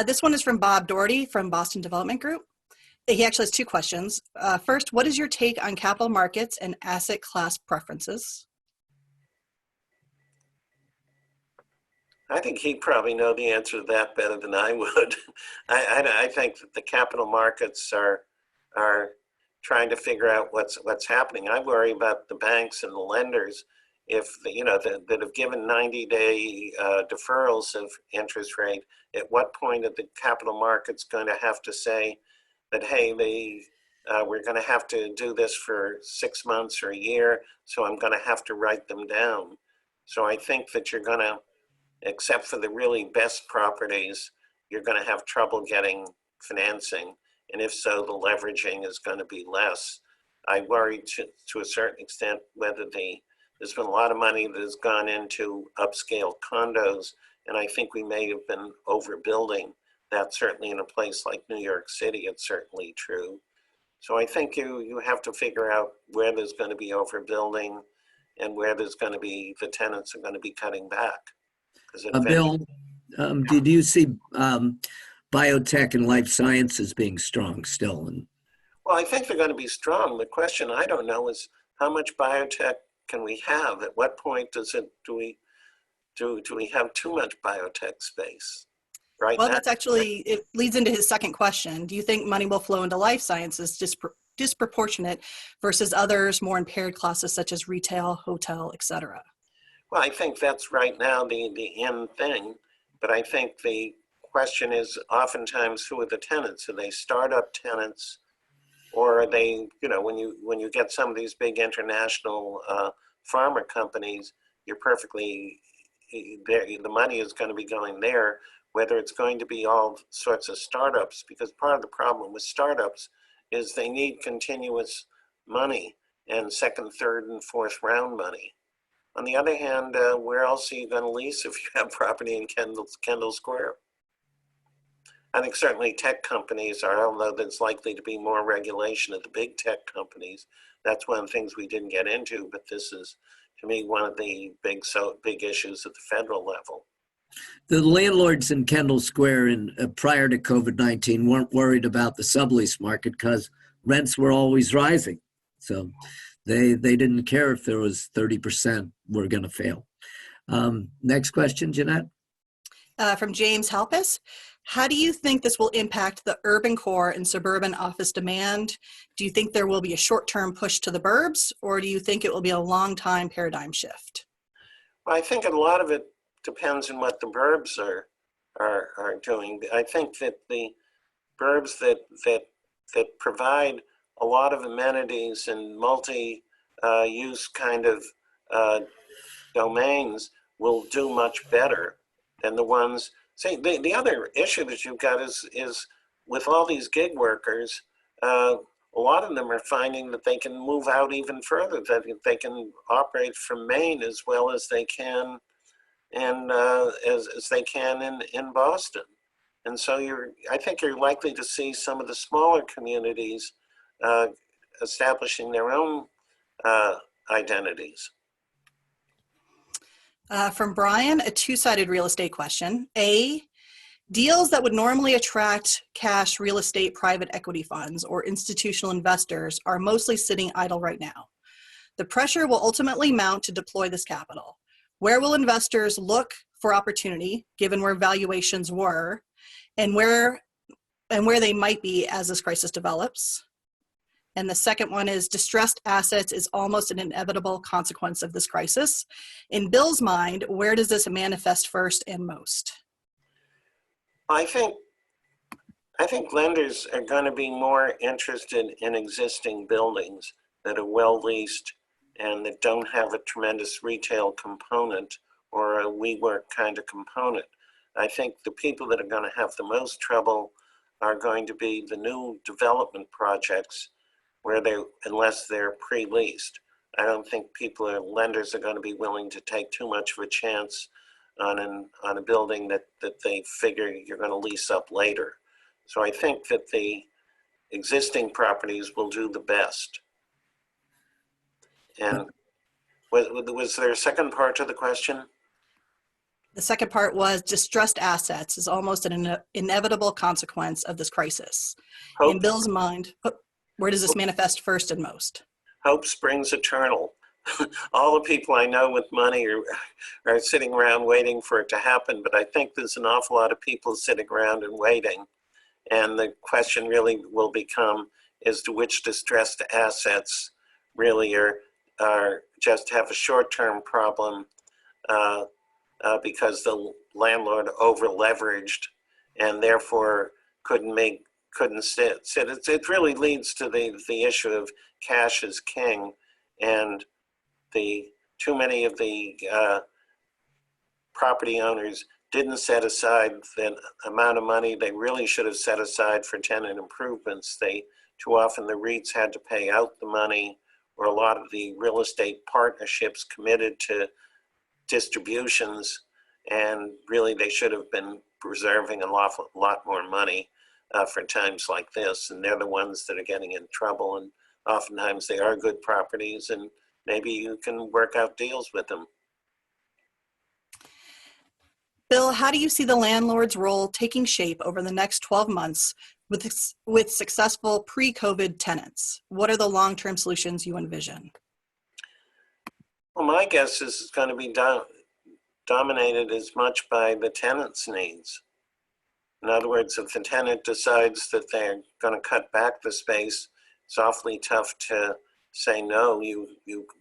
A: This one is from Bob Doherty from Boston Development Group. He actually has two questions. First, what is your take on capital markets and asset class preferences?
C: I think he'd probably know the answer to that better than I would. I think that the capital markets are trying to figure out what's happening. I worry about the banks and the lenders that have given 90-day deferrals of interest rate. At what point are the capital markets going to have to say that, hey, we're going to have to do this for 6 months or a year, so I'm going to have to write them down. So I think that you're going to, except for the really best properties, you're going to have trouble getting financing. And if so, the leveraging is going to be less. I worry to a certain extent whether there's been a lot of money that has gone into upscale condos, and I think we may have been overbuilding. That's certainly in a place like New York City, it's certainly true. So I think you have to figure out where there's going to be overbuilding and where there's going to be, the tenants are going to be cutting back.
B: Bill, did you see biotech and life sciences being strong still?
C: Well, I think they're going to be strong. The question I don't know is how much biotech can we have? At what point do do we have too much biotech space right
A: Well,
C: now?
A: that's actually, it leads into his second question. Do you think money will flow into life sciences disproportionate versus others more impaired classes such as retail, hotel, et cetera?
C: Well, I think that's right now the end thing, but I think the question is oftentimes who are the tenants? Are they startup tenants, or are they, when you get some of these big international pharma companies, you're perfectly there. The money is going to be going there, whether it's going to be all sorts of startups, because part of the problem with startups is they need continuous money and second, third, and fourth round money. On the other hand, where else are you going to lease if you have property in Kendall Square? I think certainly tech companies are, although there's likely to be more regulation of the big tech companies. That's one of the things we didn't get into, but this is, to me, one of the big issues at the federal level.
B: The landlords in Kendall Square prior to COVID-19 weren't worried about the sublease market because rents were always rising. So they didn't care if there was 30% were going to fail. Next question, Jeanette.
A: From James Halpus. How do you think this will impact the urban core and suburban office demand? Do you think there will be a short-term push to the burbs, or do you think it will be a long-time paradigm shift?
C: Well, I think a lot of it depends on what the burbs are doing. I think that the burbs that provide a lot of amenities and multi-use kind of domains will do much better than the ones. See, the other issue that you've got is with all these gig workers, a lot of them are finding that they can move out even further, that they can operate from Maine as well as they can as they can in Boston. And so I think you're likely to see some of the smaller communities establishing their own identities.
A: From Brian, a two-sided real estate question. A, deals that would normally attract cash real estate private equity funds or institutional investors are mostly sitting idle right now. The pressure will ultimately mount to deploy this capital. Where will investors look for opportunity, given where valuations were, and where they might be as this crisis develops? And the second one is distressed assets is almost an inevitable consequence of this crisis. In Bill's mind, where does this manifest first and most?
C: I think lenders are going to be more interested in existing buildings that are well leased and that don't have a tremendous retail component or a WeWork kind of component. I think the people that are going to have the most trouble are going to be the new development projects where unless they're pre-leased. I don't think lenders are going to be willing to take too much of a chance on a building that they figure you're going to lease up later. So I think that the existing properties will do the best. And was there a second part to the question?
A: The second part was distressed assets is almost an inevitable consequence of this crisis. In Bill's mind, where does this manifest first and most?
C: Hope springs eternal. All the people I know with money are sitting around waiting for it to happen, but I think there's an awful lot of people sitting around and waiting. And the question really will become is to which distressed assets really are just have a short-term problem because the landlord over-leveraged and therefore couldn't sit. It really leads to the issue of cash is king, and too many of the property owners didn't set aside the amount of money they really should have set aside for tenant improvements. Too often the REITs had to pay out the money, or a lot of the real estate partnerships committed to distributions, and really they should have been preserving a lot more money for times like this, and they're the ones that are getting in trouble, and oftentimes they are good properties, and maybe you can work out deals with them.
A: Bill, how do you see the landlord's role taking shape over the next 12 months with successful pre-COVID tenants? What are the long-term solutions you envision?
C: Well, my guess is it's going to be dominated as much by the tenant's needs. In other words, if the tenant decides that they're going to cut back the space, it's awfully tough to say no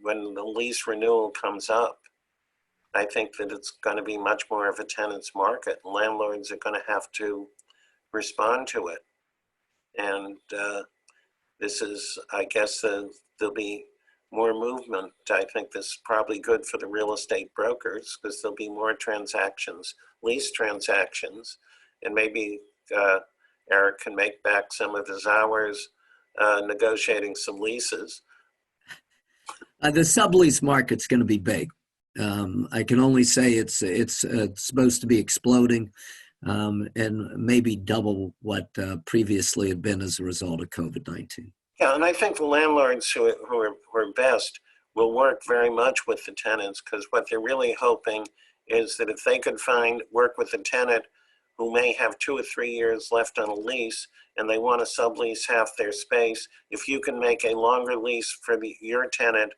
C: when the lease renewal comes up. I think that it's going to be much more of a tenant's market. Landlords are going to have to respond to it. And this is, I guess, there'll be more movement. I think this is probably good for the real estate brokers because there'll be more transactions, lease transactions, and maybe Eric can make back some of his hours negotiating some leases.
B: The sublease market's going to be big. I can only say it's supposed to be exploding, and maybe double what previously had been as a result of COVID-19.
C: Yeah, and I think the landlords who are best will work very much with the tenants, because what they're really hoping is that if they could work with a tenant who may have 2 or 3 years left on a lease and they want to sublease half their space, if you can make a longer lease for your tenant,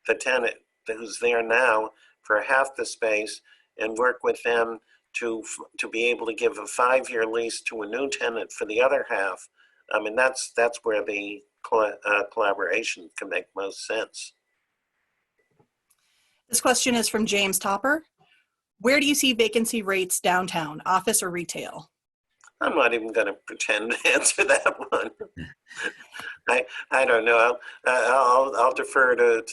C: the tenant who's there now, for half the space, and work with them to be able to give a 5-year lease to a new tenant for the other half. I mean, that's where the collaboration can make most sense.
A: This question is from James Topper. Where do you see vacancy rates downtown, office or retail?
C: I'm not even going to pretend to answer that one. I don't know. I'll defer to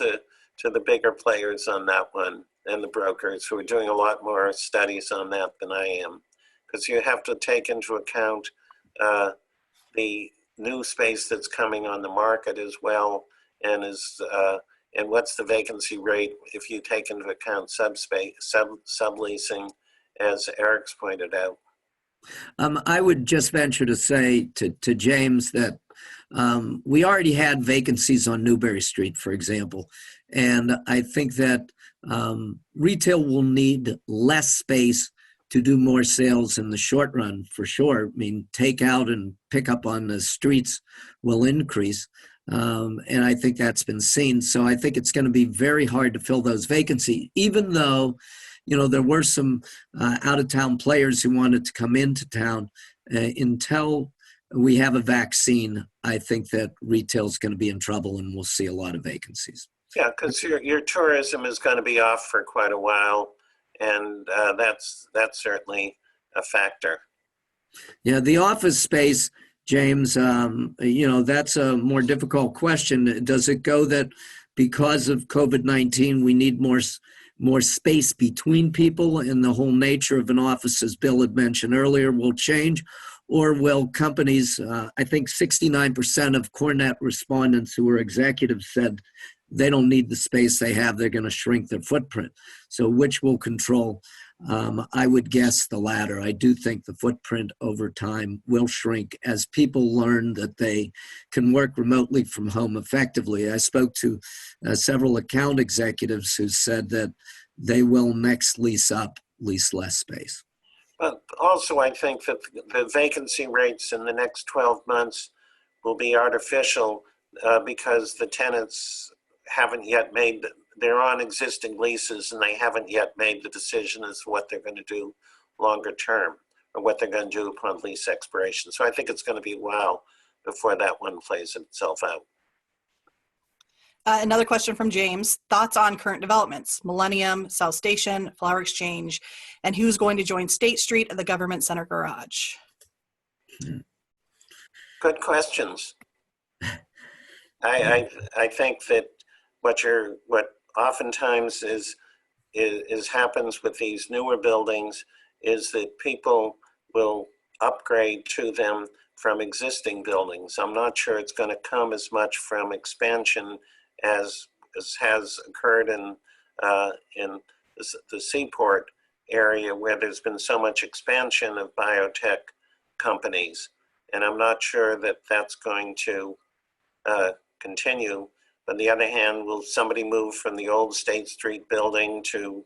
C: the bigger players on that one, and the brokers who are doing a lot more studies on that than I am, because you have to take into account the new space that's coming on the market as well, and what's the vacancy rate if you take into account subleasing, as Eric's pointed out.
B: I would just venture to say to James that we already had vacancies on Newberry Street, for example, and I think that retail will need less space to do more sales in the short run, for sure. I mean, takeout and pickup on the streets will increase, and I think that's been seen. So I think it's going to be very hard to fill those vacancies, even though, there were some out-of-town players who wanted to come into town. Until we have a vaccine, I think that retail is going to be in trouble, and we'll see a lot of vacancies. Yeah,
C: because your tourism is going to be off for quite a while, and that's certainly a factor.
B: Yeah, the office space, James, that's a more difficult question. Does it go that because of COVID-19, we need more space between people, and the whole nature of an office, as Bill had mentioned earlier, will change? Or will companies, I think 69% of CoreNet respondents who were executives said they don't need the space they have, they're going to shrink their footprint. So which will control? I would guess the latter. I do think the footprint over time will shrink as people learn that they can work remotely from home effectively. I spoke to several account executives who said that they will next lease less space.
C: But also, I think that the vacancy rates in the next 12 months will be artificial because the tenants haven't yet they're on existing leases, and they haven't yet made the decision as to what they're going to do longer term, or what they're going to do upon lease expiration. So I think it's going to be a while before that one plays itself out.
A: Another question from James. Thoughts on current developments, Millennium, South Station, Flower Exchange, and who's going to join State Street at the Government Center Garage?
C: Good questions. I think that what oftentimes happens with these newer buildings is that people will upgrade to them from existing buildings. I'm not sure it's going to come as much from expansion as has occurred in the Seaport area, where there's been so much expansion of biotech companies. And I'm not sure that that's going to continue. On the other hand, will somebody move from the old State Street building to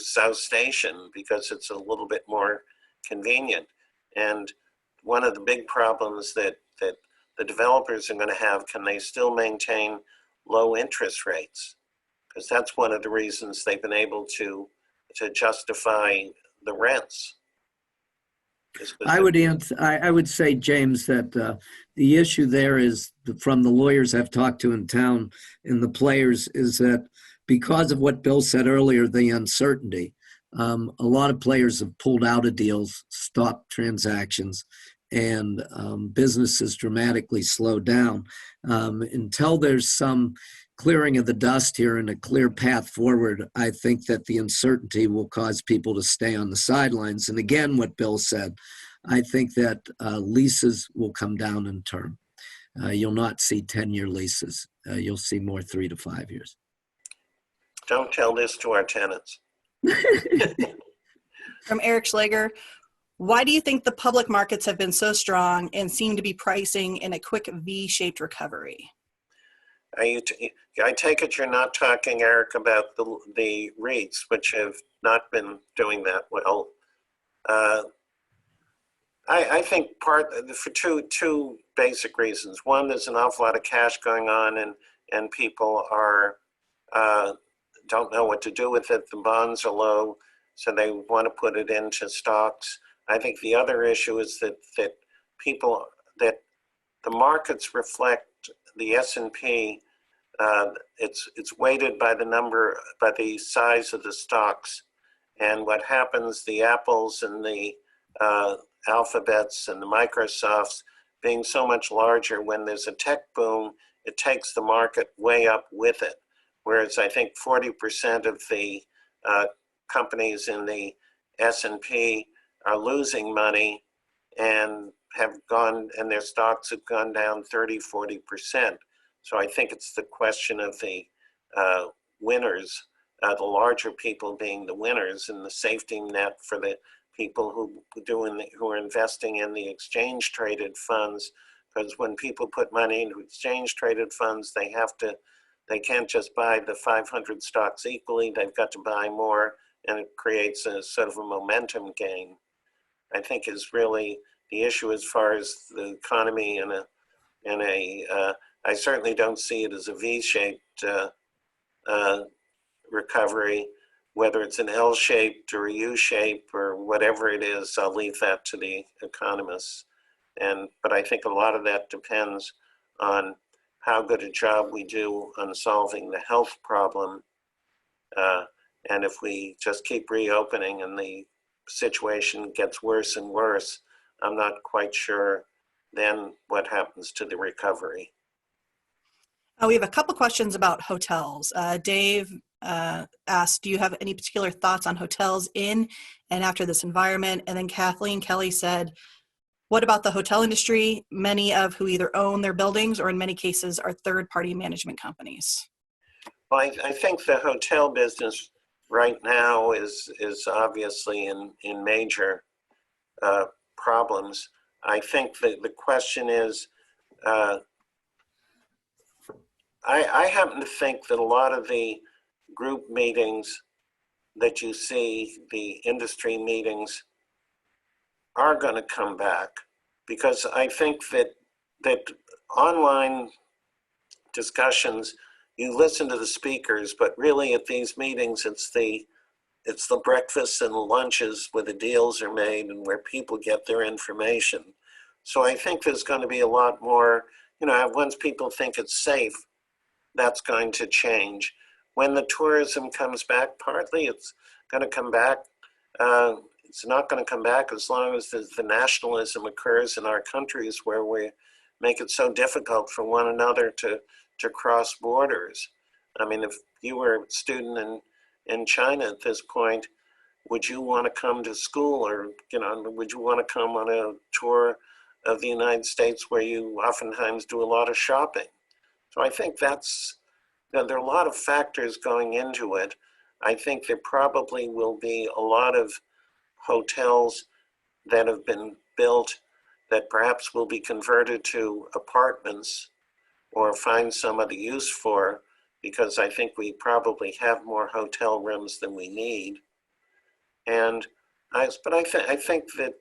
C: South Station because it's a little bit more convenient? And one of the big problems that the developers are going to have, can they still maintain low interest rates? because that's one of the reasons they've been able to justify the rents.
B: I would say, James, that the issue there is, from the lawyers I've talked to in town and the players, is that because of what Bill said earlier, the uncertainty, a lot of players have pulled out of deals, stopped transactions, and businesses dramatically slowed down. Until there's some clearing of the dust here and a clear path forward, I think that the uncertainty will cause people to stay on the sidelines. And again, what Bill said, I think that leases will come down in term. You'll not see 10-year leases. You'll see more 3 to 5 years.
C: Don't tell this to our tenants.
A: From Eric Schlager, why do you think the public markets have been so strong and seem to be pricing in a quick V-shaped recovery?
C: I take it you're not talking, Eric, about the REITs, which have not been doing that well. I think for two basic reasons. One, there's an awful lot of cash going on, and people are don't know what to do with it. The bonds are low, so they want to put it into stocks. I think the other issue is that the markets reflect the S&P. It's weighted by the size of the stocks, and what happens, the Apples and the Alphabets and the Microsofts being so much larger, when there's a tech boom, it takes the market way up with it. Whereas I think 40% of the companies in the S&P are losing money and their stocks have gone down 30-40%. So I think it's the question of the winners, the larger people being the winners, and the safety net for the people who are investing in the exchange traded funds. Because when people put money into exchange traded funds, they can't just buy the 500 stocks equally. They've got to buy more, and it creates a sort of a momentum gain. I think is really the issue as far as the economy I certainly don't see it as a V-shaped recovery. Whether it's an L-shaped or a U-shape or whatever it is, I'll leave that to the economists. But I think a lot of that depends on how good a job we do on solving the health problem. And if we just keep reopening and the situation gets worse and worse, I'm not quite sure then what happens to the recovery.
A: We have a couple questions about hotels. Dave asked, do you have any particular thoughts on hotels in and after this environment? And then Kathleen Kelly said, what about the hotel industry, many of who either own their buildings or in many cases are third-party management companies?
C: Well, I think the hotel business right now is obviously in major problems. I think that the question is, I happen to think that a lot of the group meetings that you see, the industry meetings, are going to come back, because I think that online discussions, you listen to the speakers, but really at these meetings, it's the breakfasts and the lunches where the deals are made and where people get their information. So I think there's going to be a lot more, once people think it's safe, that's going to change. When the tourism comes back, partly it's going to come back. It's not going to come back as long as the nationalism occurs in our countries, where we make it so difficult for one another to cross borders. I mean, if you were a student in China at this point, would you want to come to school, or would you want to come on a tour of the United States where you oftentimes do a lot of shopping? So I think there are a lot of factors going into it. I think there probably will be a lot of hotels that have been built that perhaps will be converted to apartments or find some other use for, because I think we probably have more hotel rooms than we need. But I think that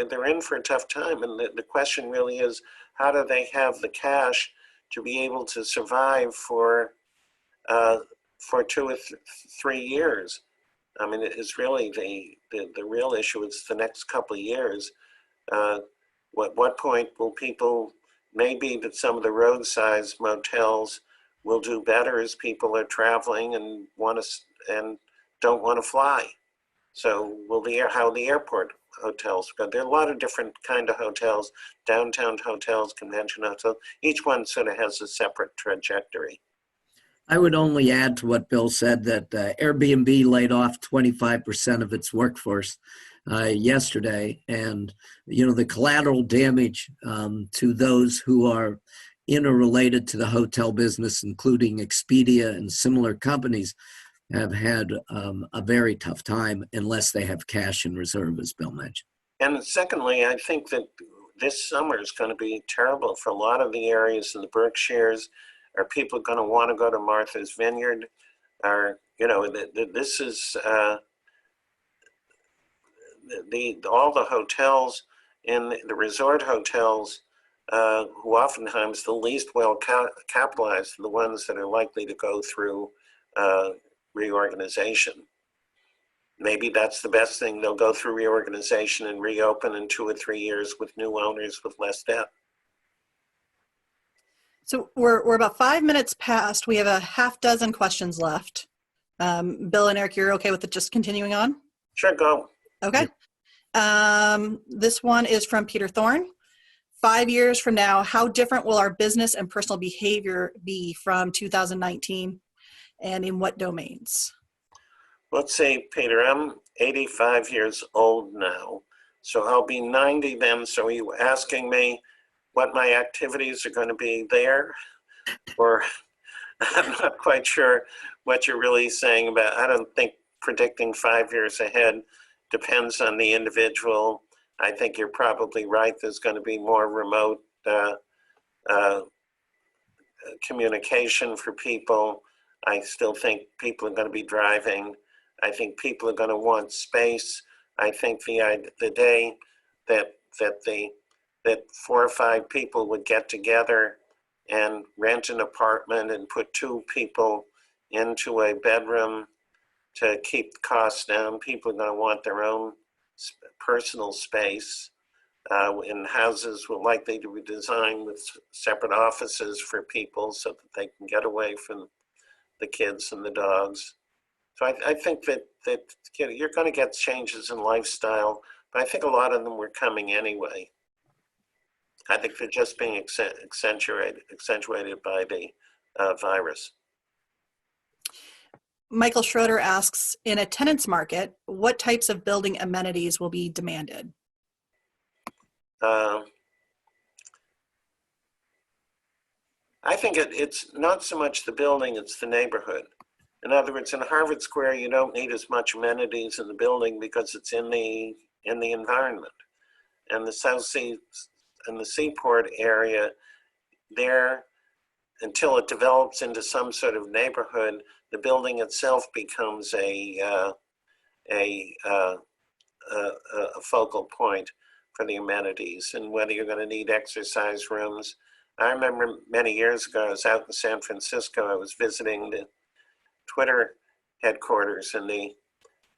C: they're in for a tough time, and the question really is, how do they have the cash to be able to survive for for 3 years. I mean, it is really the real issue is the next couple of years. What point will people, maybe that some of the roadside motels will do better as people are traveling and don't want to fly. So how the airport hotels go. There are a lot of different kind of hotels, downtown hotels, convention hotels. Each one sort of has a separate trajectory.
B: I would only add to what Bill said that Airbnb laid off 25% of its workforce yesterday. And, the collateral damage to those who are interrelated to the hotel business, including Expedia and similar companies, have had a very tough time unless they have cash in reserve, as Bill mentioned. And
C: secondly, I think that this summer is going to be terrible for a lot of the areas in the Berkshires. Are people going to want to go to Martha's Vineyard? This is all the hotels in the resort hotels, who oftentimes the least well capitalized, the ones that are likely to go through reorganization. Maybe that's the best thing. They'll go through reorganization and reopen in 2 or 3 years with new owners with less debt.
A: So we're about 5 minutes past. We have a half dozen questions left. Bill and Eric, you're okay with it just continuing on?
C: Sure, go.
A: Okay. This one is from Peter Thorne. 5 years from now, how different will our business and personal behavior be from 2019, and in what domains?
C: Let's see, Peter, I'm 85 years old now, so I'll be 90 then. So are you asking me what my activities are going to be there? Or I'm not quite sure what you're really saying about. I don't think predicting 5 years ahead depends on the individual. I think you're probably right. There's going to be more remote communication for people. I still think people are going to be driving. I think people are going to want space. I think the day that 4 or 5 people would get together and rent an apartment and put 2 people into a bedroom to keep the costs down, people are going to want their own personal space. And houses will likely to be designed with separate offices for people so that they can get away from the kids and the dogs. So I think that you're going to get changes in lifestyle, but I think a lot of them were coming anyway. I think they're just being accentuated by the virus.
A: Michael Schroeder asks, in a tenants market, what types of building amenities will be demanded?
C: I think it's not so much the building, it's the neighborhood. In other words, in Harvard Square, you don't need as much amenities in the building because it's in the environment. And the South Sea and the Seaport area, there, until it develops into some sort of neighborhood, the building itself becomes a focal point for the amenities, and whether you're going to need exercise rooms. I remember many years ago, I was out in San Francisco. I was visiting the Twitter headquarters, and the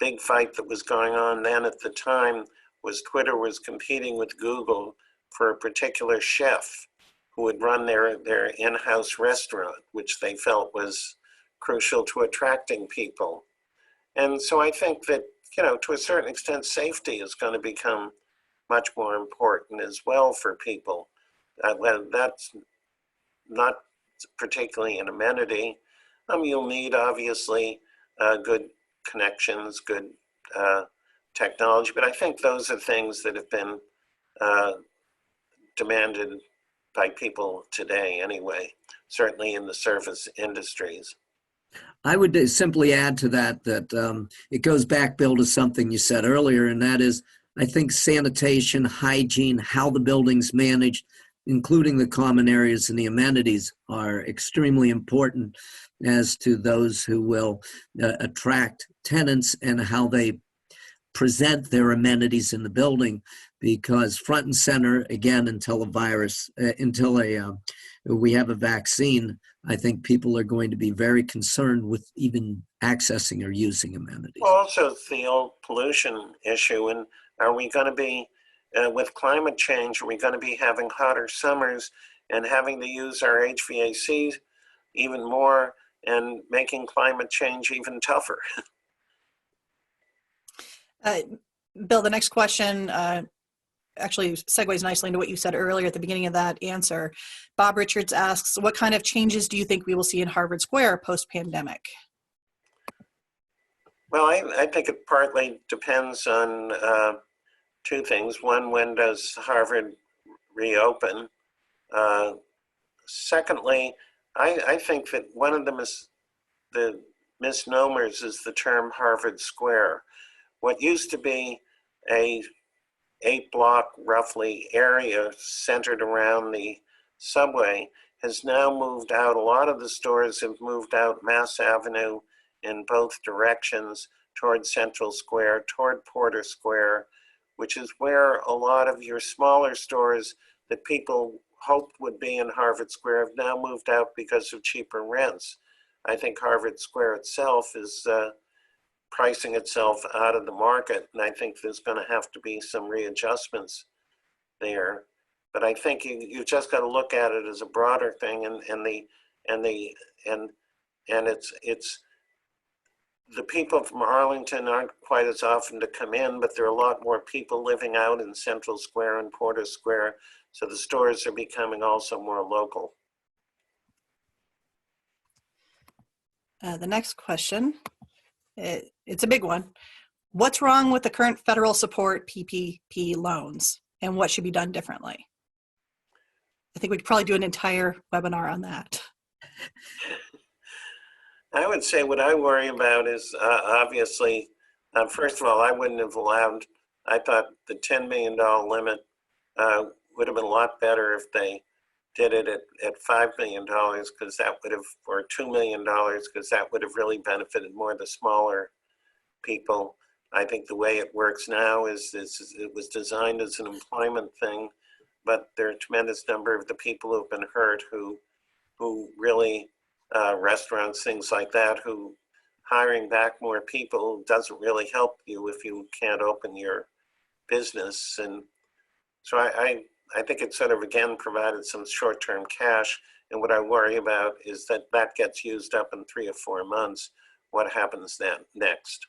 C: big fight that was going on then at the time was Twitter was competing with Google for a particular chef who would run their in-house restaurant, which they felt was crucial to attracting people. And so I think that, to a certain extent, safety is going to become much more important as well for people. Well, that's not particularly an amenity. You'll need, obviously, good connections, good technology, but I think those are things that have been demanded by people today anyway, certainly in the service industries.
B: I would simply add to that it goes back, Bill, to something you said earlier, and that is, I think sanitation, hygiene, how the building's managed, including the common areas and the amenities, are extremely important as to those who will attract tenants and how they present their amenities in the building, because front and center, again, until a we have a vaccine, I think people are going to be very concerned with even accessing or using amenities.
C: Also, it's the old pollution issue. And are we going to be, with climate change, are we going to be having hotter summers and having to use our HVAC even more and making climate change even tougher?
A: Bill, the next question actually segues nicely into what you said earlier at the beginning of that answer. Bob Richards asks, what kind of changes do you think we will see in Harvard Square post-pandemic?
C: Well, I think it partly depends on two things. One, when does Harvard reopen? Secondly, I think that one of the misnomers is the term Harvard Square. What used to be a 8-block roughly area centered around the subway has now moved out. A lot of the stores have moved out Mass Avenue in both directions toward Central Square, toward Porter Square, which is where a lot of your smaller stores that people hoped would be in Harvard Square have now moved out because of cheaper rents. I think Harvard Square itself is pricing itself out of the market, and I think there's going to have to be some readjustments there. But I think you just got to look at it as a broader thing, and it's the people from Arlington aren't quite as often to come in, but there are a lot more people living out in Central Square and Porter Square, so the stores are becoming also more local.
A: The next question, it's a big one. What's wrong with the current federal support PPP loans, and what should be done differently? I think we could probably do an entire webinar on that.
C: I would say what I worry about is obviously, first of all, I wouldn't have allowed, I thought the $10 million limit would have been a lot better if they did it at $5 million, because that would have, or $2 million, because that would have really benefited more the smaller people. I think the way it works now is it was designed as an employment thing, but there are a tremendous number of the people who've been hurt who really, restaurants, things like that, who hiring back more people doesn't really help you if you can't open your business. And so I think it sort of, again, provided some short-term cash. And what I worry about is that that gets used up in 3 or 4 months. What happens then next?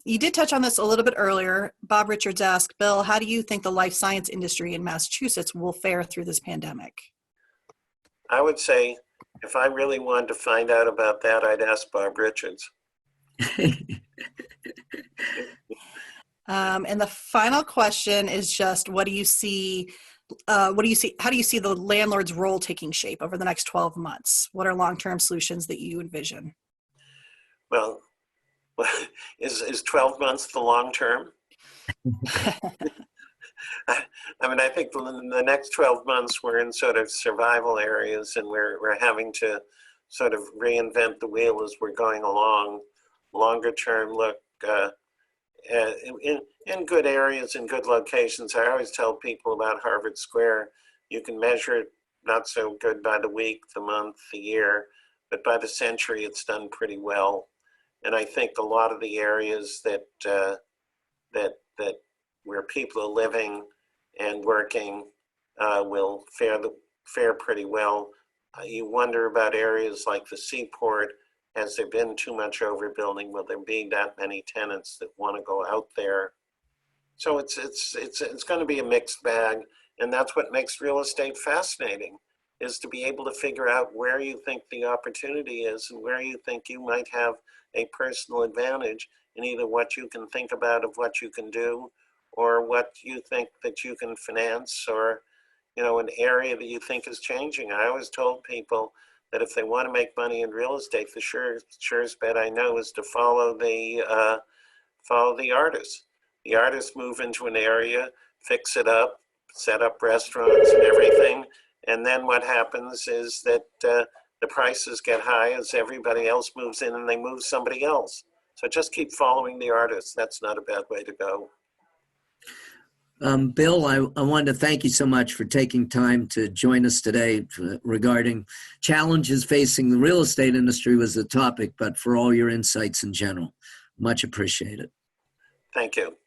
A: You did touch on this a little bit earlier. Bob Richards asked, Bill, how do you think the life science industry in Massachusetts will fare through this pandemic?
C: I would say if I really wanted to find out about that, I'd ask Bob Richards.
A: And the final question is just, how do you see the landlord's role taking shape over the next 12 months? What are long-term solutions that you envision?
C: Well, is 12 months the long term? I mean, I think the next 12 months we're in sort of survival areas, and we're having to sort of reinvent the wheel as we're going along. Longer term, look, in good areas, in good locations. I always tell people about Harvard Square. You can measure it not so good by the week, the month, the year, but by the century, it's done pretty well. And I think a lot of the areas that where people are living and working will fare pretty well. You wonder about areas like the Seaport. Has there been too much overbuilding? Will there be that many tenants that want to go out there? So it's going to be a mixed bag, and that's what makes real estate fascinating, is to be able to figure out where you think the opportunity is and where you think you might have a personal advantage in either what you can think about of what you can do, or what you think that you can finance, or an area that you think is changing. I always told people that if they want to make money in real estate, the surest bet I know is to follow the artists. The artists move into an area, fix it up, set up restaurants and everything, and then what happens is that the prices get high as everybody else moves in, and they move somebody else. So just keep following the artists. That's not a bad way to go.
B: Bill, I wanted to thank you so much for taking time to join us today regarding challenges facing the real estate industry was the topic, but for all your insights in general. Much appreciated.
C: Thank you.